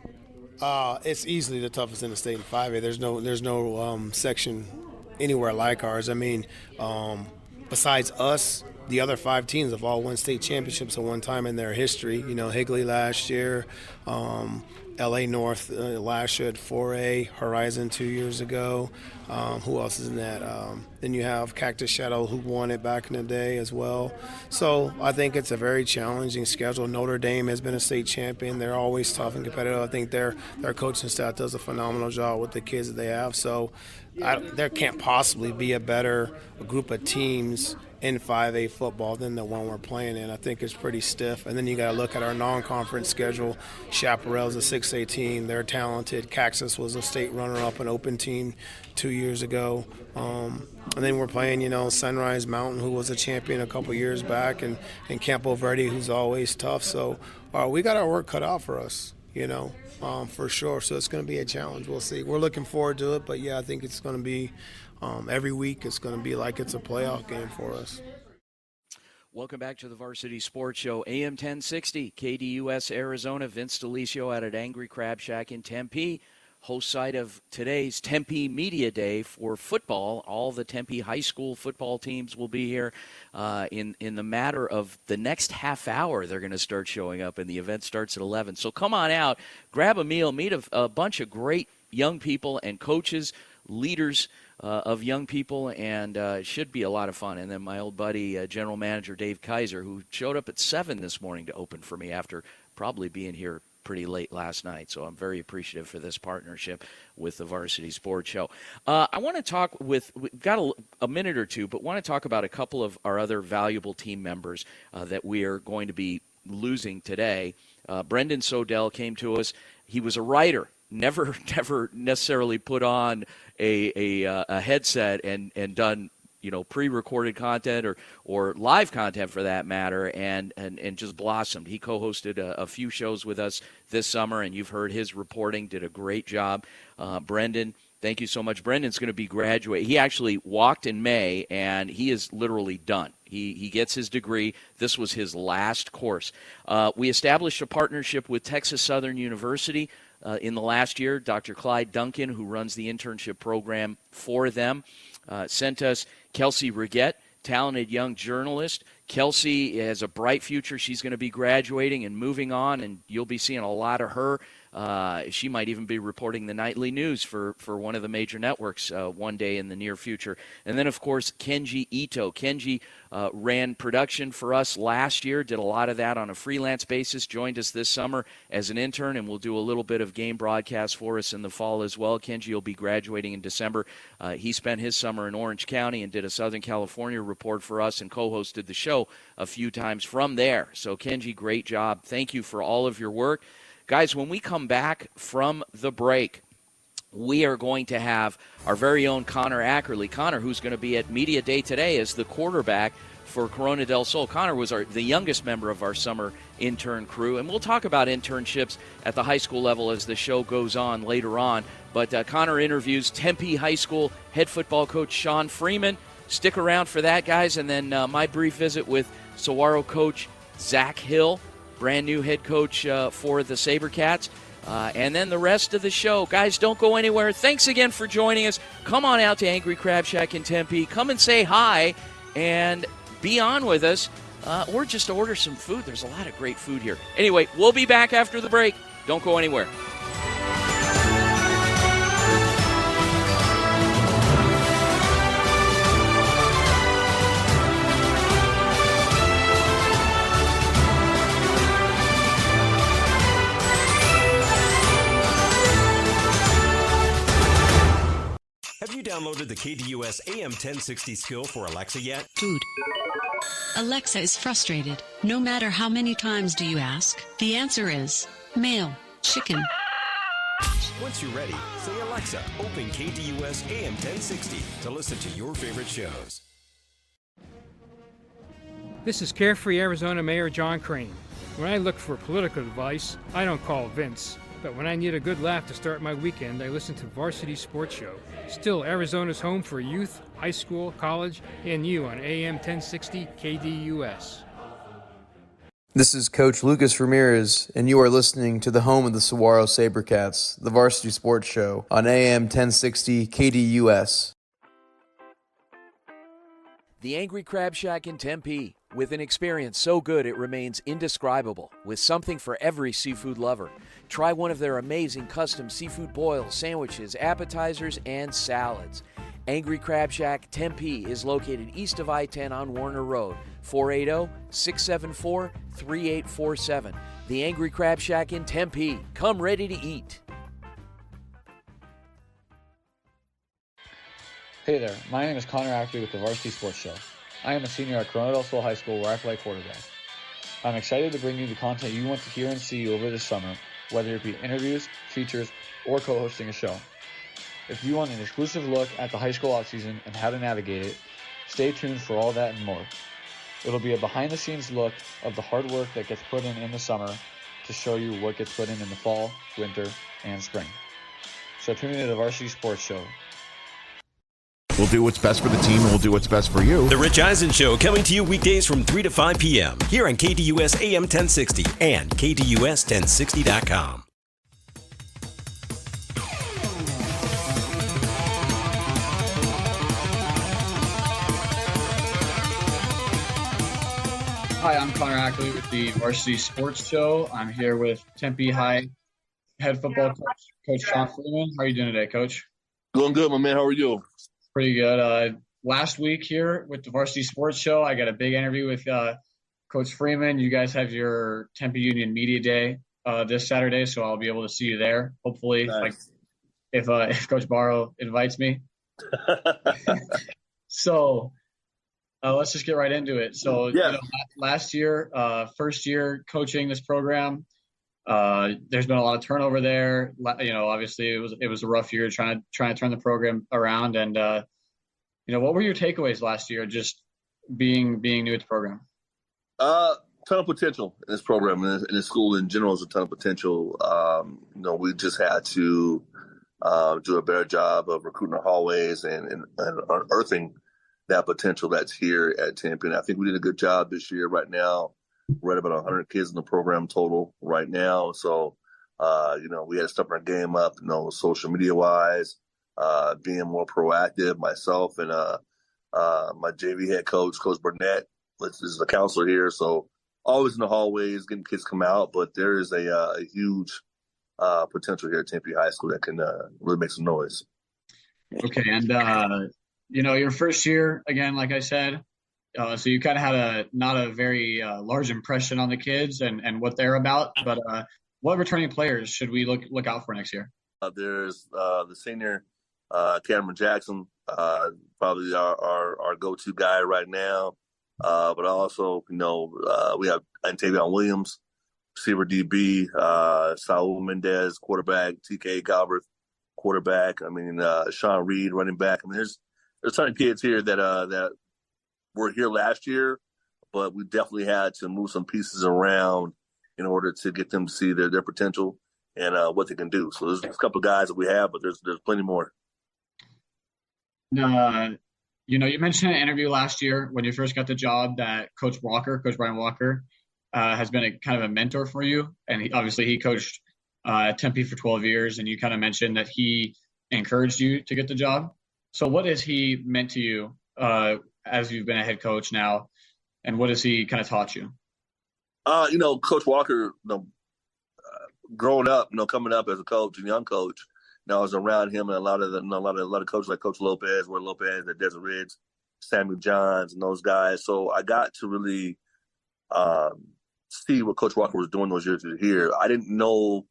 It's easily the toughest in the state in 5A. There's no section anywhere like ours. I mean, besides us, the other 5 teams have all won state championships at one time in their history. You know, Higley last year, LA North last year at 4A, Horizon 2 years ago. Who else is in that? Then you have Cactus Shadow, who won it back in the day as well. So I think it's a very challenging schedule. Notre Dame has been a state champion. They're always tough and competitive. I think their coaching staff does a phenomenal job with the kids that they have. So there can't possibly be a better group of teams in 5A football than the one we're playing in. I think it's pretty stiff. And then you got to look at our non-conference schedule. Chaparral's a 6A team. They're talented. Caxas was a state runner-up and open team 2 years ago. And then we're playing, Sunrise Mountain, who was a champion a couple years back, and Campo Verde, who's always tough. So we got our work cut out for us, for sure. So it's going to be a challenge. We'll see. We're looking forward to it. But, yeah, I think it's going to be every week it's going to be like it's a playoff game for us. Welcome back to the Varsity Sports Show, AM 1060, KDUS, Arizona. Vince DeLisio out at Angry Crab Shack in Tempe, host site of today's Tempe Media Day for football. All the Tempe high school football teams will be here in the matter of the next half hour. They're going to start showing up, and the event starts at 11. So come on out, grab a meal, meet a bunch of great young people and coaches, leaders of young people, and it should be a lot of fun. And then my old buddy, General Manager Dave Kaiser, who showed up at 7 this morning to open for me after probably being here pretty late last night. So I'm very appreciative for this partnership with the Varsity Sports Show. I want to talk we've got a minute or two, but want to talk about a couple of our other valuable team members that we are going to be losing today. Brendan Sodell came to us. He was a writer. Never necessarily put on a headset and done pre-recorded content or live content for that matter, and just blossomed. He co-hosted a few shows with us this summer, and you've heard his reporting. Did a great job. Brendan, thank you so much. Brendan's going to be graduating. He actually walked in May, and he is literally done. He gets his degree. This was his last course. We established a partnership with Texas Southern University in the last year. Dr. Clyde Duncan, who runs the internship program for them, sent us Kelsey Raggette, talented young journalist. Kelsey has a bright future. She's going to be graduating and moving on, and you'll be seeing a lot of her. She might even be reporting the nightly news for one of the major networks one day in the near future. And then, of course, Kenji Ito. Kenji ran production for us last year, did a lot of that on a freelance basis, joined us this summer as an intern, and will do a little bit of game broadcast for us in the fall as well. Kenji will be graduating in December. He spent his summer in Orange County and did a Southern California report for us and co-hosted the show a few times from there. So, Kenji, great job. Thank you for all of your work. Guys, when we come back from the break, we are going to have our very own Connor Ackerley. Connor, who's going to be at Media Day today as the quarterback for Corona del Sol. Connor was the youngest member of our summer intern crew, and we'll talk about internships at the high school level as the show goes on later on. But Connor interviews Tempe High School head football coach Sean Freeman. Stick around for that, guys, and then my brief visit with Saguaro coach Zach Hill, brand new head coach for the SaberCats. And then the rest of the show. Guys, don't go anywhere. Thanks again for joining us. Come on out to Angry Crab Shack in Tempe. Come and say hi and be on with us. Or just order some food. There's a lot of great food here. Anyway, we'll be back after the break. Don't go anywhere. Have you downloaded the KDUS AM 1060 skill for Alexa yet? Food. Alexa is frustrated. No matter how many times do you ask, the answer is mail, chicken. Once you're ready, say Alexa, open KDUS AM 1060 to listen to your favorite shows. This is Carefree Arizona Mayor John Crane. When I look for political advice, I don't call Vince. But when I need a good laugh to start my weekend, I listen to Varsity Sports Show. Still Arizona's home for youth, high school, college, and you on AM 1060 KDUS. This is Coach Lucas Ramirez, and you are listening to the home of the Saguaro Sabercats, the Varsity Sports Show, on AM 1060 KDUS. The Angry Crab Shack in Tempe, with an experience so good it remains indescribable, with something for every seafood lover. Try one of their amazing custom seafood boils, sandwiches, appetizers, and salads. Angry Crab Shack Tempe is located east of I-10 on Warner Road, 480-674-3847. The Angry Crab Shack in Tempe. Come ready to eat. Hey there, my name is Connor Ackerley with the Varsity Sports Show. I am a senior at Corona del Sol High School where I play quarterback. I'm excited to bring you the content you want to hear and see over this summer, whether it be interviews, features, or co-hosting a show. If you want an exclusive look at the high school offseason and how to navigate it, stay tuned for all that and more. It'll be a behind-the-scenes look of the hard work that gets put in the summer to show you what gets put in the fall, winter, and spring. So tune in to the Varsity Sports Show. We'll do what's best for the team, and we'll do what's best for you. The Rich Eisen Show, coming to you weekdays from 3 to 5 p.m. here on KDUS AM 1060 and KDUS1060.com. Hi, I'm Connor Ackerley with the Varsity Sports Show. I'm here with Tempe High head football coach, Coach Sean Freeman. How are you doing today, Coach? Doing good, my man. How are you? Pretty good. Last week here with the Varsity Sports Show, I got a big interview with Coach Freeman. You guys have your Tempe Union Media Day this Saturday, so I'll be able to see you there. Hopefully, nice. if Coach Barro invites me. So let's just get right into it. So last year, first year coaching this program, there's been a lot of turnover there. Obviously it was a rough year trying to turn the program around. And what were your takeaways last year, just being new at the program? Ton of potential in this program, and in the school in general is a ton of potential. We just had to do a better job of recruiting our hallways and unearthing that potential that's here at Tempe. And I think we did a good job this year. Right now, we're at about 100 kids in the program total right now. So, we had to step our game up, social media wise, being more proactive. Myself and my JV head coach, Coach Burnett, which is the counselor here. So always in the hallways, getting kids come out. But there is a huge potential here at Tempe High School that can really make some noise. Okay. And, your first year, again, like I said, so you kind of had not a very large impression on the kids and what they're about, but what returning players should we look out for next year? There's the senior Cameron Jackson, probably our go-to guy right now. But also, we have McWilliams, receiver DB, Saul Mendez, quarterback, TK Galbraith, quarterback. Sean Reed, running back. There's a ton of kids here that were here last year, but we definitely had to move some pieces around in order to get them to see their potential and what they can do. So there's a couple of guys that we have, but there's plenty more. You mentioned in an interview last year when you first got the job that Coach Brian Walker, has been a kind of a mentor for you. And he coached Tempe for 12 years, and you kind of mentioned that he encouraged you to get the job. So what has he meant to you as you've been a head coach now, and what has he kind of taught you? Coach Walker, growing up, coming up as a coach and young coach, I was around him and a lot of coaches like Coach Lopez, Ward Lopez, Desert Ridge, Samuel Johns, and those guys. So I got to really see what Coach Walker was doing those years here. I didn't know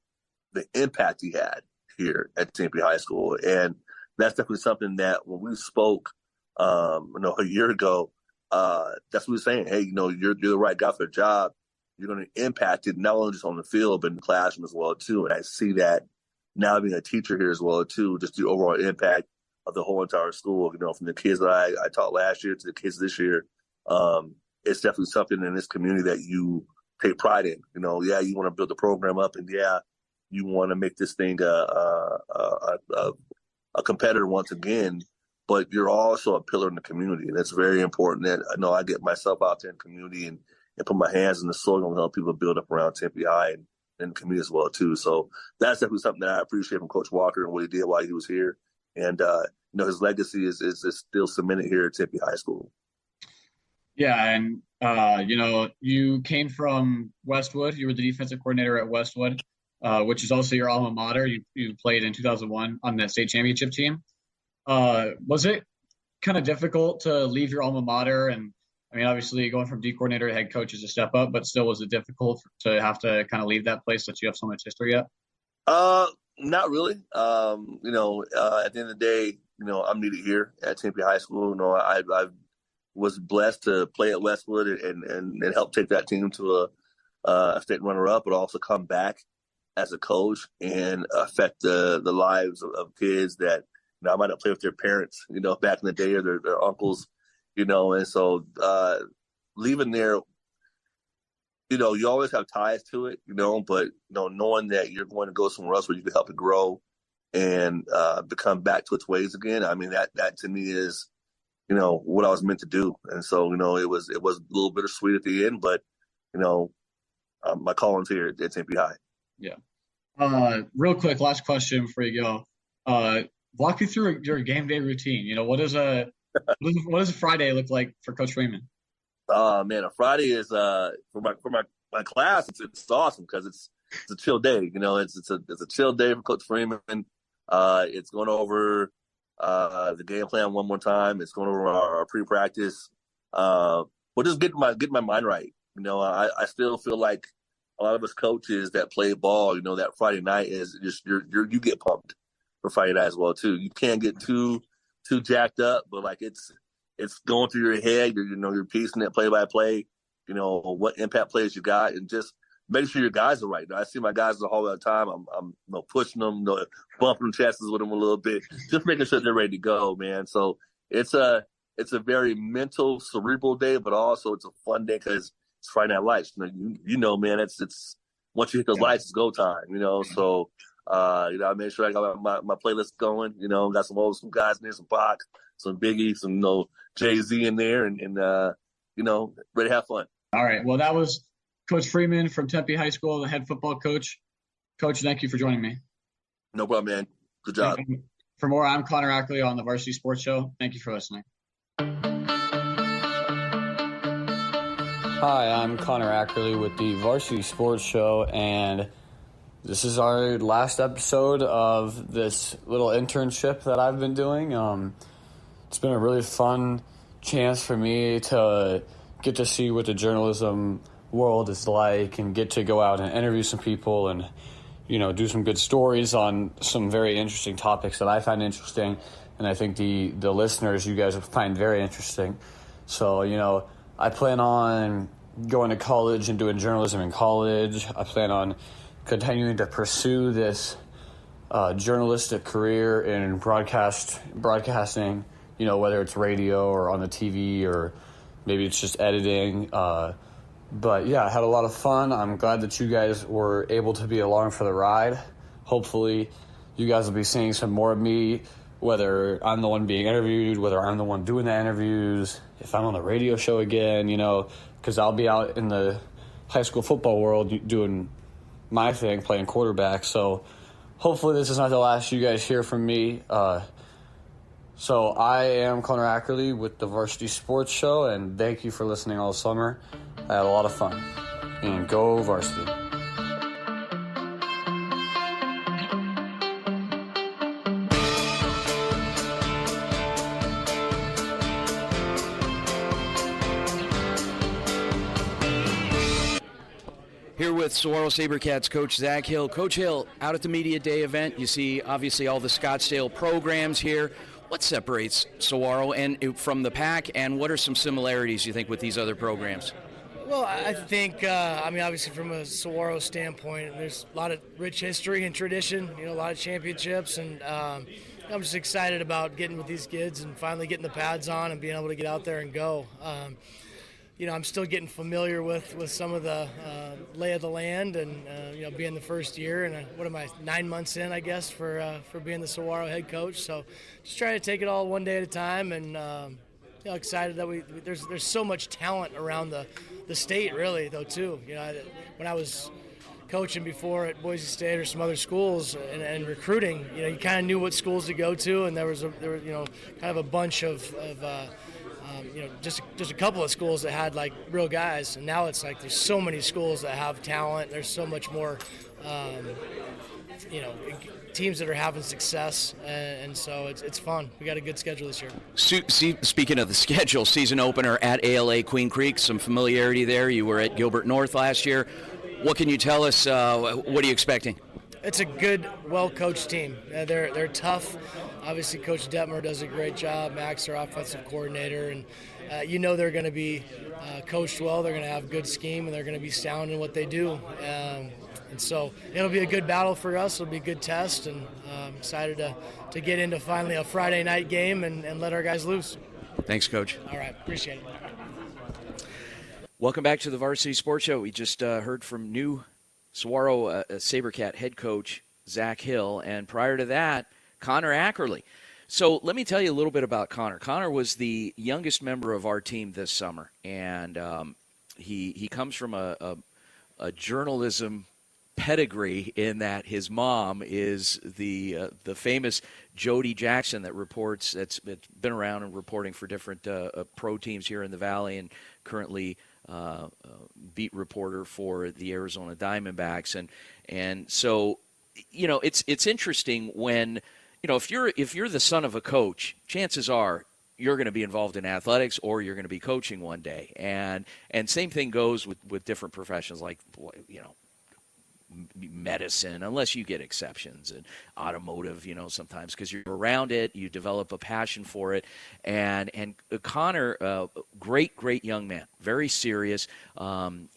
the impact he had here at Tempe High School, and that's definitely something that when we spoke, a year ago, that's what we were saying. Hey, you're the right guy for the job. You're going to impact it not only just on the field, but in the classroom as well too. And I see that now being a teacher here as well too, just the overall impact of the whole entire school. From the kids that I taught last year to the kids this year, it's definitely something in this community that you take pride in. You want to build the program up, and you want to make this thing a competitor once again, but you're also a pillar in the community. And it's very important that I get myself out there in the community and and put my hands in the soil and help people build up around Tempe High and the community as well too. So that's definitely something that I appreciate from Coach Walker and what he did while he was here. And his legacy is still cemented here at Tempe High School. Yeah, and you came from Westwood. You were the defensive coordinator at Westwood, which is also your alma mater. You played in 2001 on the state championship team. Was it kind of difficult to leave your alma mater? And I mean, obviously, going from D coordinator to head coach is a step up, but still, was it difficult to have to kind of leave that place that you have so much history at? Not really. At the end of the day, I'm needed here at Tempe High School. I was blessed to play at Westwood and help take that team to a state runner-up, but also come back as a coach and affect the lives of kids that I might not play with their parents, back in the day, or their uncles, and so leaving there, you always have ties to it, but knowing that you're going to go somewhere else where you can help it grow and become back to its ways again. I mean, that to me is, what I was meant to do. And so, it was a little bittersweet at the end, but, my calling's here at Tempe High. Yeah. Real quick, last question before you go. Walk me through your game day routine. What does a Friday look like for Coach Freeman? Man, a Friday is for my class. It's awesome because it's a chill day. It's a chill day for Coach Freeman. It's going over the game plan one more time. It's going over our pre-practice. We'll just get my mind right. I still feel like a lot of us coaches that play ball, that Friday night is just you get pumped for Friday night as well too. You can't get too jacked up, but like it's going through your head. You're piecing it play by play. What impact plays you got, and just make sure your guys are right. I see my guys the whole time. I'm pushing them, bumping chests with them a little bit, just making sure they're ready to go, man. So it's a very mental, cerebral day, but also it's a fun day because it's Friday Night Lights. Man, it's once you hit those lights, it's go time. So I made sure I got my playlist going. Got some old school guys in there, some Pac, some Biggie, some Jay-Z in there, and ready to have fun. All right. Well, that was Coach Freeman from Tempe High School, the head football coach. Coach, thank you for joining me. No problem, man. Good job. For more, I'm Connor Ackerley on the Varsity Sports Show. Thank you for listening. Hi, I'm Connor Ackerley with the Varsity Sports Show, and this is our last episode of this little internship that I've been doing. It's been a really fun chance for me to get to see what the journalism world is like and get to go out and interview some people and, do some good stories on some very interesting topics that I find interesting, and I think the listeners, you guys, find very interesting. So, I plan on going to college and doing journalism in college. I plan on continuing to pursue this journalistic career in broadcasting, whether it's radio or on the TV or maybe it's just editing. But yeah, I had a lot of fun. I'm glad that you guys were able to be along for the ride. Hopefully you guys will be seeing some more of me, whether I'm the one being interviewed, whether I'm the one doing the interviews, if I'm on the radio show again, because I'll be out in the high school football world doing my thing, playing quarterback. So hopefully this is not the last you guys hear from me. So I am Connor Ackerley with the Varsity Sports Show, and thank you for listening all summer. I had a lot of fun. And go Varsity. Here with Saguaro SaberCats coach Zach Hill. Coach Hill, out at the Media Day event, you see obviously all the Scottsdale programs here. What separates Saguaro and from the pack, and what are some similarities you think with these other programs? Well, I think, obviously from a Saguaro standpoint, there's a lot of rich history and tradition, a lot of championships, and I'm just excited about getting with these kids and finally getting the pads on and being able to get out there and go. I'm still getting familiar with some of the lay of the land and, being the first year and 9 months in, I guess, for being the Saguaro head coach. So just trying to take it all one day at a time and, excited that there's so much talent around the the state, really, though, too. When I was coaching before at Boise State or some other schools and recruiting, you kind of knew what schools to go to, and there was kind of a bunch of just a couple of schools that had like real guys, and now it's like there's so many schools that have talent. There's so much more, teams that are having success, and so it's fun. We got a good schedule this year. Speaking of the schedule, season opener at ALA Queen Creek, some familiarity there. You were at Gilbert North last year. What can you tell us? What are you expecting? It's a good, well-coached team. They're tough. Obviously, Coach Detmer does a great job. Max, their offensive coordinator, and they're going to be coached well. They're going to have good scheme, and they're going to be sound in what they do. And so it'll be a good battle for us. It'll be a good test, and I'm excited to get into finally a Friday night game and let our guys loose. Thanks, Coach. All right, appreciate it. Welcome back to the Varsity Sports Show. We just heard from new Saguaro SaberCat head coach Zach Hill, and prior to that, Connor Ackerley. So let me tell you a little bit about Connor. Connor was the youngest member of our team this summer, and he comes from a journalism pedigree in that his mom is the famous Jody Jackson that's been around and reporting for different pro teams here in the Valley, and currently beat reporter for the Arizona Diamondbacks. And so it's interesting when if you're the son of a coach, chances are you're going to be involved in athletics or you're going to be coaching one day, and same thing goes with different professions like medicine, unless you get exceptions, and automotive, sometimes because you're around it, you develop a passion for it. And Connor, great young man, very serious. And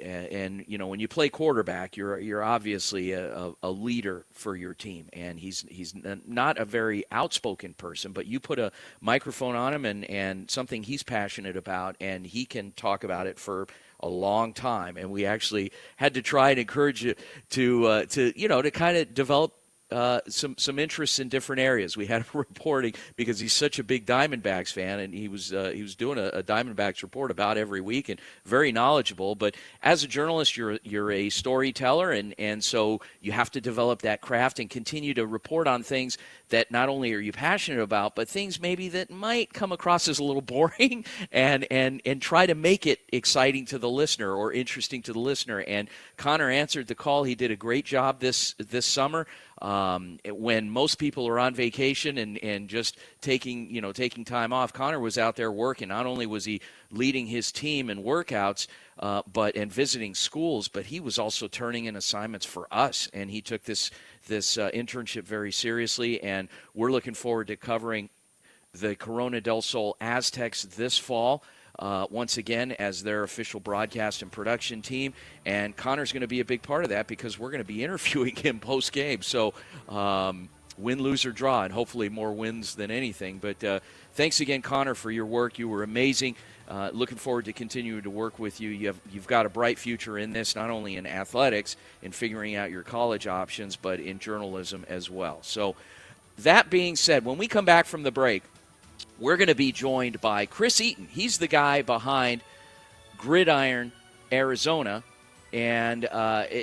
when you play quarterback, you're obviously a leader for your team. And he's not a very outspoken person, but you put a microphone on him and something he's passionate about, and he can talk about it for a long time. And we actually had to try and encourage you to kind of develop some interests in different areas. We had him reporting because he's such a big Diamondbacks fan, and he was doing a Diamondbacks report about every week, and very knowledgeable. But as a journalist, you're a storyteller, and so you have to develop that craft and continue to report on things that not only are you passionate about, but things maybe that might come across as a little boring, and try to make it exciting to the listener or interesting to the listener. And Connor answered the call. He did a great job this summer. When most people are on vacation and just taking time off, Connor was out there working. Not only was he leading his team in workouts, and visiting schools, but he was also turning in assignments for us, and he took this internship very seriously. And we're looking forward to covering the Corona del Sol Aztecs this fall, once again as their official broadcast and production team. And Connor's going to be a big part of that because we're going to be interviewing him post-game. So win, lose, or draw, and hopefully more wins than anything. But thanks again, Connor, for your work. You were amazing. Looking forward to continuing to work with you. You've got a bright future in this, not only in athletics, in figuring out your college options, but in journalism as well. So that being said, when we come back from the break, we're going to be joined by Chris Eaton. He's the guy behind Gridiron, Arizona, and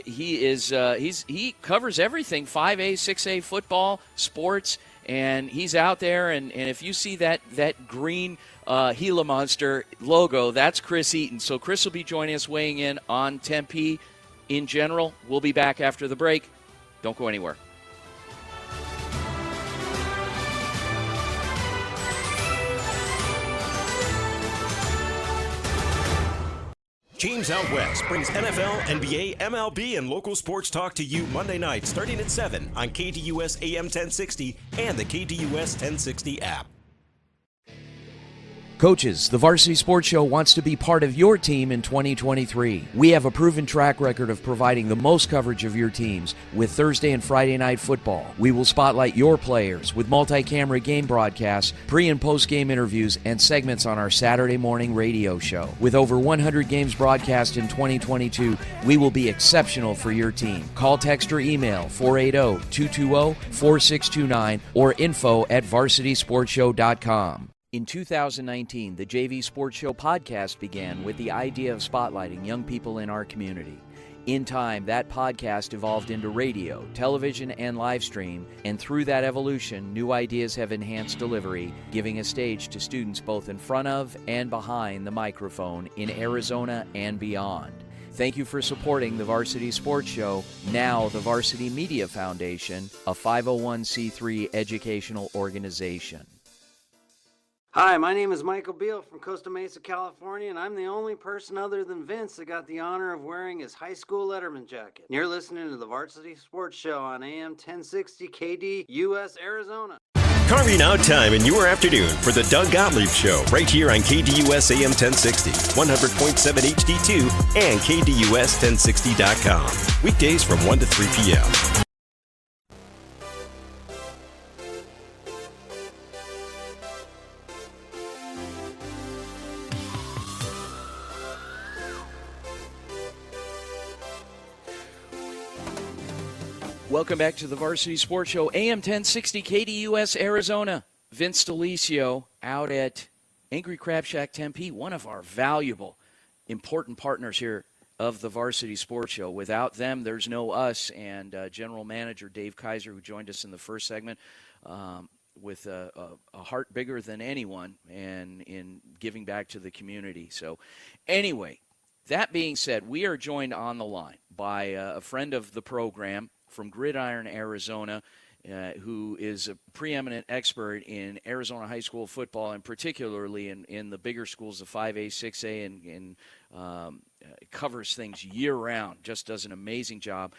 he covers everything 5A, 6A football, sports, and he's out there. And if you see that green Gila Monster logo, that's Chris Eaton. So Chris will be joining us, weighing in on Tempe in general. We'll be back after the break. Don't go anywhere. James Out West brings NFL, NBA, MLB, and local sports talk to you Monday night starting at 7 on KDUS AM 1060 and the KDUS 1060 app. Coaches, the Varsity Sports Show wants to be part of your team in 2023. We have a proven track record of providing the most coverage of your teams with Thursday and Friday night football. We will spotlight your players with multi-camera game broadcasts, pre- and post-game interviews, and segments on our Saturday morning radio show. With over 100 games broadcast in 2022, we will be exceptional for your team. Call, text, or email 480-220-4629 or info@varsitysportshow.com. In 2019, the JV Sports Show podcast began with the idea of spotlighting young people in our community. In time, that podcast evolved into radio, television, and live stream, and through that evolution, new ideas have enhanced delivery, giving a stage to students both in front of and behind the microphone in Arizona and beyond. Thank you for supporting the Varsity Sports Show, now the Varsity Media Foundation, a 501c3 educational organization. Hi, my name is Michael Beal from Costa Mesa, California, and I'm the only person other than Vince that got the honor of wearing his high school letterman jacket. And you're listening to the Varsity Sports Show on AM 1060 KDUS, Arizona. Carving out time in your afternoon for the Doug Gottlieb Show right here on KDUS AM 1060, 100.7 HD2, and KDUS1060.com. Weekdays from 1 to 3 p.m. Welcome back to the Varsity Sports Show, AM 1060 KDUS, Arizona. Vince DeLisio out at Angry Crab Shack Tempe, one of our valuable, important partners here of the Varsity Sports Show. Without them, there's no us. And General Manager Dave Kaiser, who joined us in the first segment, with a heart bigger than anyone and in giving back to the community. So anyway, that being said, we are joined on the line by a friend of the program from Gridiron, Arizona, who is a preeminent expert in Arizona high school football, and particularly in the bigger schools, the 5A, 6A, and covers things year-round, just does an amazing job,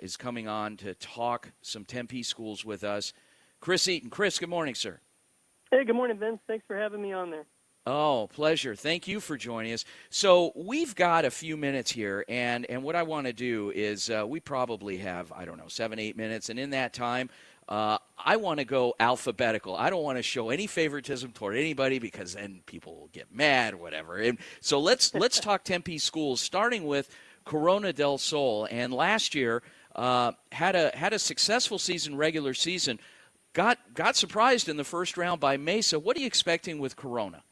is coming on to talk some Tempe schools with us. Chris Eaton. Chris, good morning, sir. Hey, good morning, Vince. Thanks for having me on there. Oh, pleasure. Thank you for joining us. So we've got a few minutes here, and what I want to do is we probably have, 7, 8 minutes, and in that time, I want to go alphabetical. I don't want to show any favoritism toward anybody because then people will get mad or whatever. And so let's talk Tempe schools, starting with Corona del Sol. And last year had a successful season, regular season. Got surprised in the first round by Mesa. What are you expecting with Corona?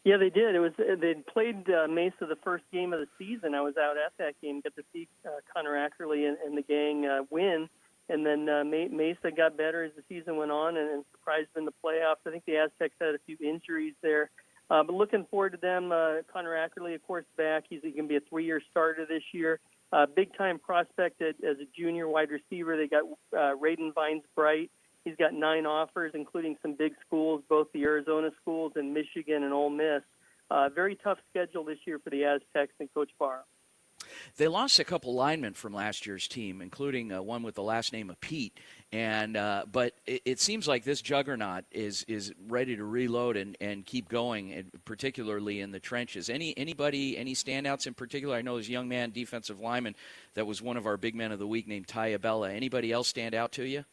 Yeah, they did. They'd played Mesa the first game of the season. I was out at that game, got to see Connor Ackerley and the gang win. And then Mesa got better as the season went on and surprised in the playoffs. I think the Aztecs had a few injuries there. But looking forward to them. Connor Ackerley, of course, back. He's going to be a 3-year starter this year. Big-time prospect as a junior wide receiver. They got Raiden Vines-Bright. He's got 9 offers, including some big schools, both the Arizona schools and Michigan and Ole Miss. Very tough schedule this year for the Aztecs and Coach Barro. They lost a couple linemen from last year's team, including one with the last name of Pete. But it seems like this juggernaut is ready to reload and keep going, particularly in the trenches. Any standouts in particular? I know there's a young man, defensive lineman, that was one of our big men of the week named Ty Abella. Anybody else stand out to you?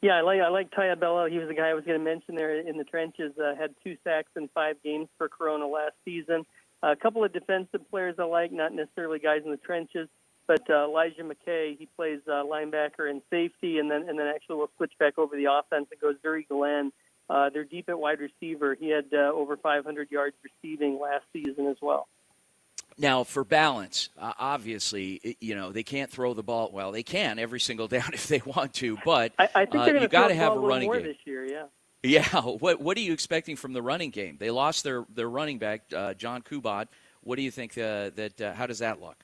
Yeah, I like Ty Abella. He was the guy I was going to mention there in the trenches. Had 2 sacks in 5 games for Corona last season. A couple of defensive players I like, not necessarily guys in the trenches, but Elijah McKay. He plays linebacker and safety, and then actually will switch back over the offense. It goes Zuri Glenn. They're deep at wide receiver. He had over 500 yards receiving last season as well. Now, for balance, obviously, they can't throw the ball. Well, they can every single down if they want to, but I think they're going to got to throw have the a ball running more game this year. Yeah. Yeah. What are you expecting from the running game? They lost their running back, John Kubot. What do you think? How does that look?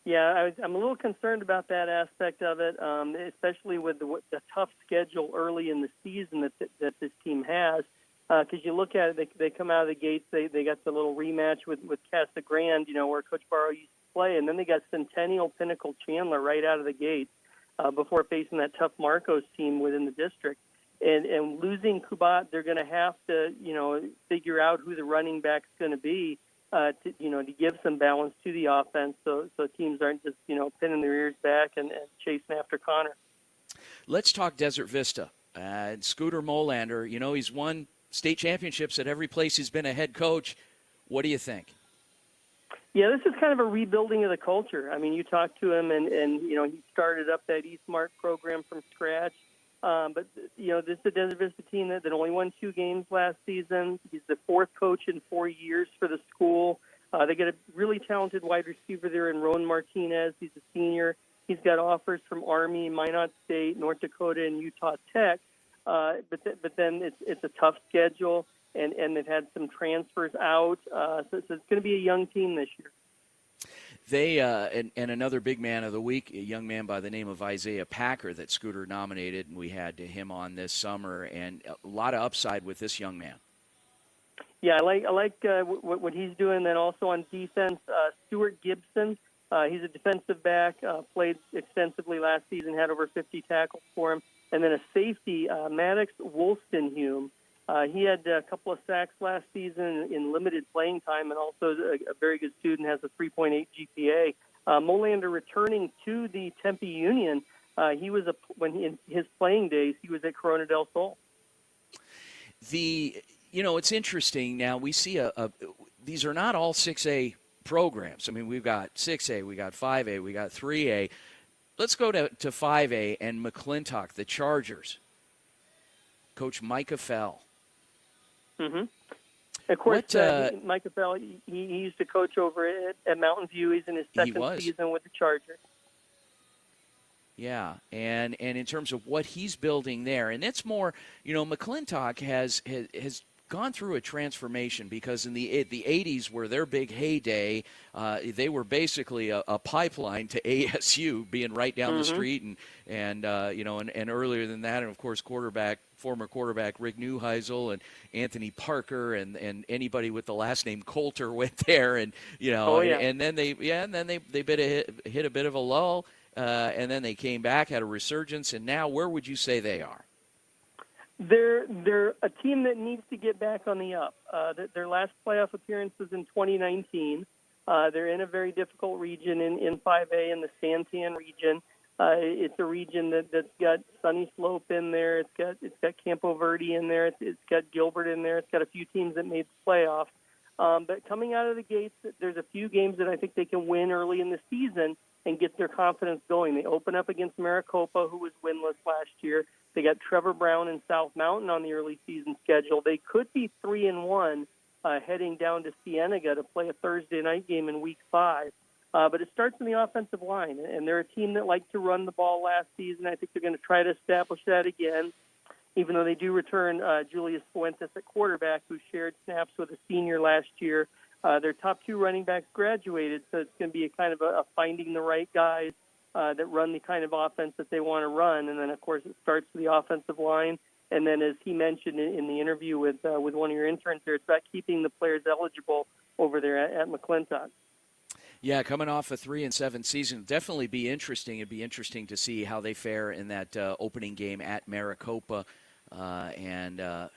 Yeah, I'm a little concerned about that aspect of it, especially with the tough schedule early in the season that this team has. Because you look at it, they come out of the gates. They got the little rematch with Casa Grande, where Coach Barro used to play, and then they got Centennial Pinnacle Chandler right out of the gates before facing that tough Marcos team within the district. And losing Kubat, they're going to have to figure out who the running back's going to be to give some balance to the offense, so teams aren't just pinning their ears back and chasing after Connor. Let's talk Desert Vista. Scooter Molander, he's won state championships at every place he's been a head coach. What do you think? Yeah, this is kind of a rebuilding of the culture. I mean, you talk to him, and he started up that Eastmark program from scratch. But, this is the Desert Vista team that only won 2 games last season. He's the 4th coach in 4 years for the school. They get a really talented wide receiver there in Ron Martinez. He's a senior. He's got offers from Army, Minot State, North Dakota, and Utah Tech. But then it's a tough schedule, and they've had some transfers out. So it's going to be a young team this year. They and another big man of the week, a young man by the name of Isaiah Packer that Scooter nominated, and we had him on this summer, and a lot of upside with this young man. Yeah, I like what he's doing. Then also on defense, Stuart Gibson. He's a defensive back, played extensively last season, had over 50 tackles for him. And then a safety, Maddox Wolstenhume. He had a couple of sacks last season in limited playing time, and also a very good student, has a 3.8 GPA. Molander returning to the Tempe Union. In his playing days, he was at Corona del Sol. It's interesting. Now we see these are not all 6A programs. I mean, we've got 6A, we got 5A, we got 3A. Let's go to 5A and McClintock, the Chargers. Coach Micah Fell. Mm-hmm. Of course, Micah Fell, he used to coach over at Mountain View. He's in his second season with the Chargers. Yeah, and in terms of what he's building there, and it's more, McClintock has gone through a transformation because in the 80s were their big heyday. They were basically a pipeline to ASU, being right down the street, and earlier than that, and of course former quarterback Rick Neuheisel and Anthony Parker and anybody with the last name Coulter went there, and and then they hit a bit of a lull. And then they came back, had a resurgence, and now where would you say they are? They're a team that needs to get back on the up. Their last playoff appearance was in 2019. They're in a very difficult region in 5A, in the Santan region. It's a region that's got Sunny Slope in there. It's got Campo Verde in there. It's got Gilbert in there. It's got a few teams that made the playoffs. But coming out of the gates, there's a few games that I think they can win early in the season and get their confidence going. They open up against Maricopa, who was winless last year. They got Trevor Brown and South Mountain on the early season schedule. They could be 3-1 heading down to Cienega to play a Thursday night game in Week 5. But it starts in the offensive line, and they're a team that liked to run the ball last season. I think they're going to try to establish that again, even though they do return Julius Fuentes at quarterback, who shared snaps with a senior last year. Their top 2 running backs graduated, so it's going to be a kind of a finding the right guys that run the kind of offense that they want to run. And then, of course, it starts with the offensive line. And then, as he mentioned in the interview with one of your interns here, it's about keeping the players eligible over there at McClintock. Yeah, coming off a 3-7 season, definitely be interesting. It'd be interesting to see how they fare in that opening game at Maricopa,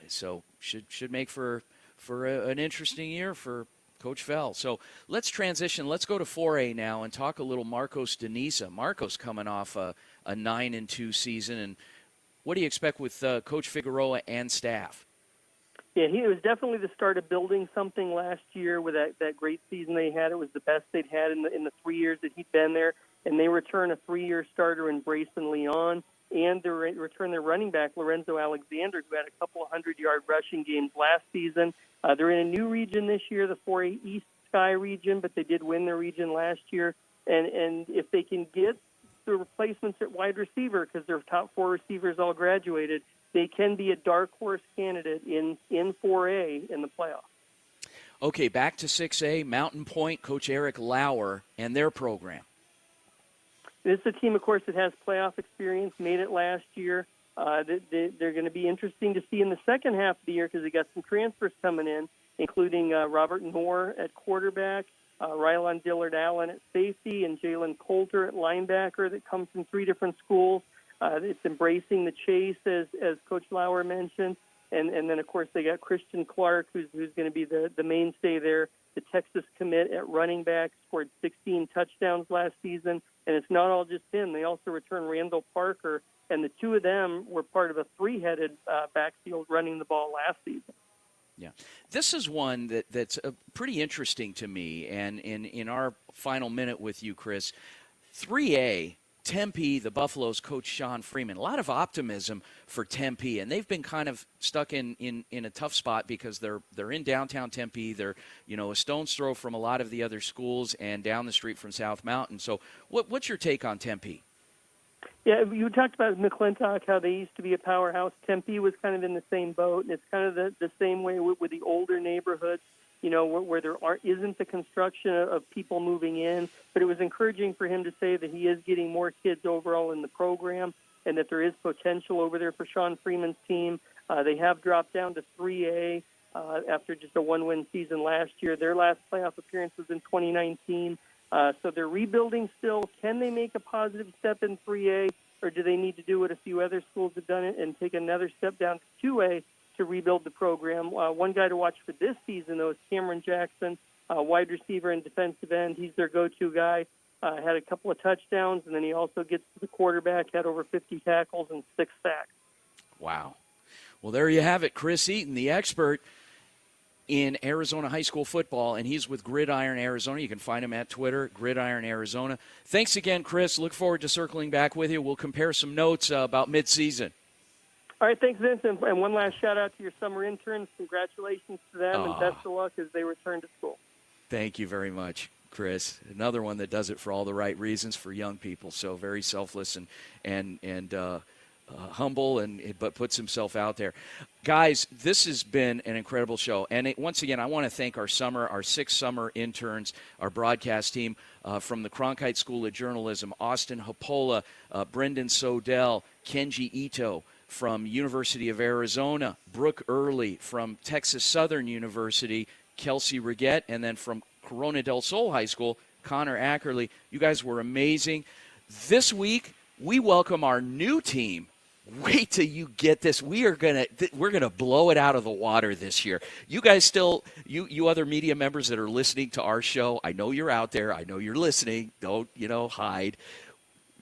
so should make for an interesting year for Coach Fell. So let's transition. Let's go to 4A now and talk a little Marcos de Niza. Marcos coming off a 9-2 season, and what do you expect with Coach Figueroa and staff? Yeah, it was definitely the start of building something last year with that great season they had. It was the best they'd had in the 3 years that he'd been there, and they return a 3-year starter in Brayson Leon, and they return their running back, Lorenzo Alexander, who had a couple of 100-yard rushing games last season. They're in a new region this year, the 4A East Sky region, but they did win their region last year. And if they can get the replacements at wide receiver, because their top 4 receivers all graduated, they can be a dark horse candidate in 4A in the playoffs. Okay, back to 6A, Mountain Pointe, Coach Eric Lauer and their program. This is a team, of course, that has playoff experience, made it last year. They're going to be interesting to see in the second half of the year because they got some transfers coming in, including Robert Knorr at quarterback, Rylan Dillard Allen at safety, and Jalen Coulter at linebacker that come from 3 different schools. It's embracing the chase, as Coach Lauer mentioned. And then, of course, they got Christian Clark, who's going to be the mainstay there. The Texas commit at running back scored 16 touchdowns last season. And it's not all just him. They also return Randall Parker, and the 2 of them were part of a 3-headed backfield running the ball last season. Yeah, this is one that's pretty interesting to me. And in our final minute with you, Chris, 3A Tempe, the Buffaloes coach Sean Freeman. A lot of optimism for Tempe, and they've been kind of stuck in a tough spot because they're in downtown Tempe. They're a stone's throw from a lot of the other schools and down the street from South Mountain. So what's your take on Tempe? Yeah, you talked about McClintock, how they used to be a powerhouse. Tempe was kind of in the same boat, and it's kind of the same way with the older neighborhoods, where there isn't the construction of people moving in. But it was encouraging for him to say that he is getting more kids overall in the program and that there is potential over there for Sean Freeman's team. They have dropped down to 3A after just a one-win season last year. Their last playoff appearance was in 2019. So they're rebuilding still. Can they make a positive step in 3A, or do they need to do what a few other schools have done and take another step down to 2A to rebuild the program? One guy to watch for this season, though, is Cameron Jackson, wide receiver and defensive end. He's their go-to guy. Had a couple of touchdowns, and then he also gets to the quarterback, had over 50 tackles and 6 sacks. Wow. Well, there you have it. Chris Eaton, the expert in Arizona high school football, and he's with Gridiron Arizona. You can find him at Twitter, Gridiron Arizona. Thanks again, Chris. Look forward to circling back with you. We'll compare some notes about midseason. All right, thanks, Vince. And one last shout-out to your summer interns. Congratulations to them, and best of luck as they return to school. Thank you very much, Chris. Another one that does it for all the right reasons for young people. So very selfless and humble, but puts himself out there. Guys, this has been an incredible show. And once again, I want to thank our 6 summer interns, our broadcast team from the Cronkite School of Journalism, Austin Hepola, Brendan Sodell, Kenji Ito from University of Arizona, Brooke Earley from Texas Southern University, Kelsey Raggette, and then from Corona del Sol High School, Connor Ackerley. You guys were amazing. This week, we welcome our new team. Wait till you get this. We're gonna blow it out of the water this year. You guys still, you other media members that are listening to our show, I know you're out there. I know you're listening. Don't hide.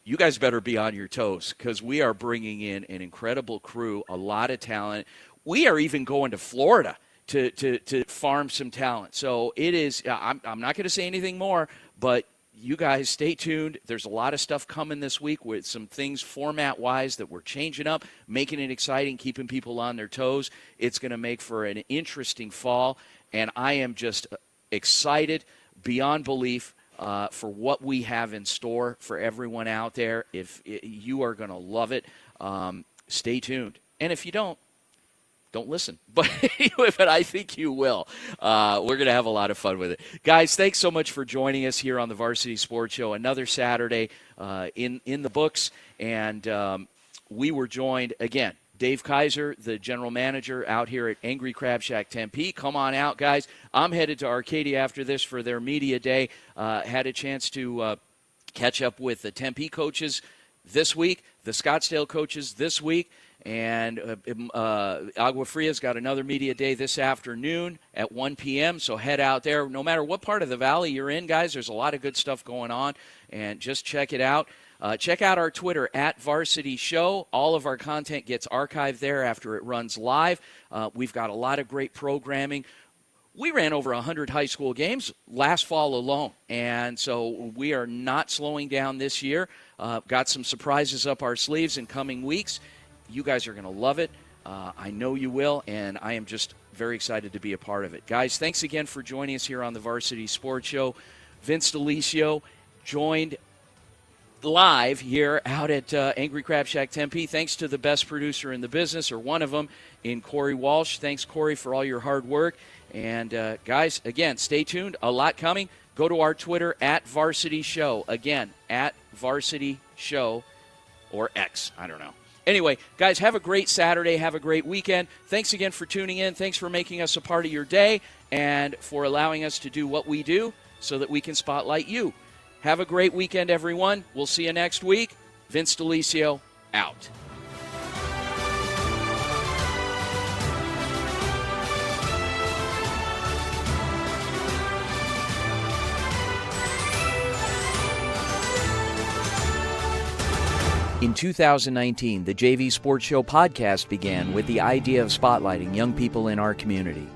You guys better be on your toes because we are bringing in an incredible crew, a lot of talent. We are even going to Florida to farm some talent. So it is. I'm not going to say anything more, but you guys stay tuned. There's a lot of stuff coming this week with some things format-wise that we're changing up, making it exciting, keeping people on their toes. It's going to make for an interesting fall, and I am just excited beyond belief for what we have in store for everyone out there. If you are going to love it, stay tuned. And if you don't listen. But I think you will. We're going to have a lot of fun with it. Guys, thanks so much for joining us here on the Varsity Sports Show. Another Saturday in the books. And we were joined, again, Dave Kaiser, the general manager out here at Angry Crab Shack Tempe. Come on out, guys. I'm headed to Arcadia after this for their media day. Had a chance to catch up with the Tempe coaches this week, the Scottsdale coaches this week. And Agua Fria's got another media day this afternoon at 1 p.m., so head out there. No matter what part of the valley you're in, guys, there's a lot of good stuff going on, and just check it out. Check out our Twitter, @VarsityShow. All of our content gets archived there after it runs live. We've got a lot of great programming. We ran over 100 high school games last fall alone, and so we are not slowing down this year. Got some surprises up our sleeves in coming weeks. You guys are going to love it. I know you will, and I am just very excited to be a part of it. Guys, thanks again for joining us here on the Varsity Sports Show. Vince DeLisio joined live here out at Angry Crab Shack Tempe. Thanks to the best producer in the business, or one of them, in Cory Walsh. Thanks, Cory, for all your hard work. And, guys, again, stay tuned. A lot coming. Go to our Twitter, @VarsityShow. Again, @VarsityShow, or X. I don't know. Anyway, guys, have a great Saturday. Have a great weekend. Thanks again for tuning in. Thanks for making us a part of your day and for allowing us to do what we do so that we can spotlight you. Have a great weekend, everyone. We'll see you next week. Vince DeLisio, out. In 2019, the JV Sports Show podcast began with the idea of spotlighting young people in our community.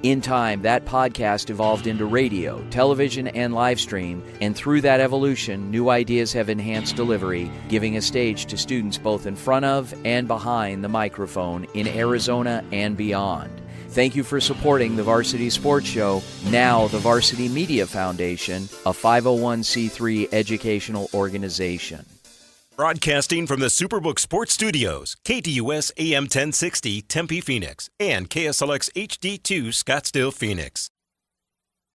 In time, that podcast evolved into radio, television, and live stream, and through that evolution, new ideas have enhanced delivery, giving a stage to students both in front of and behind the microphone in Arizona and beyond. Thank you for supporting the Varsity Sports Show, now the Varsity Media Foundation, a 501c3 educational organization. Broadcasting from the Superbook Sports Studios, KDUS AM 1060 Tempe, Phoenix, and KSLX HD2 Scottsdale, Phoenix.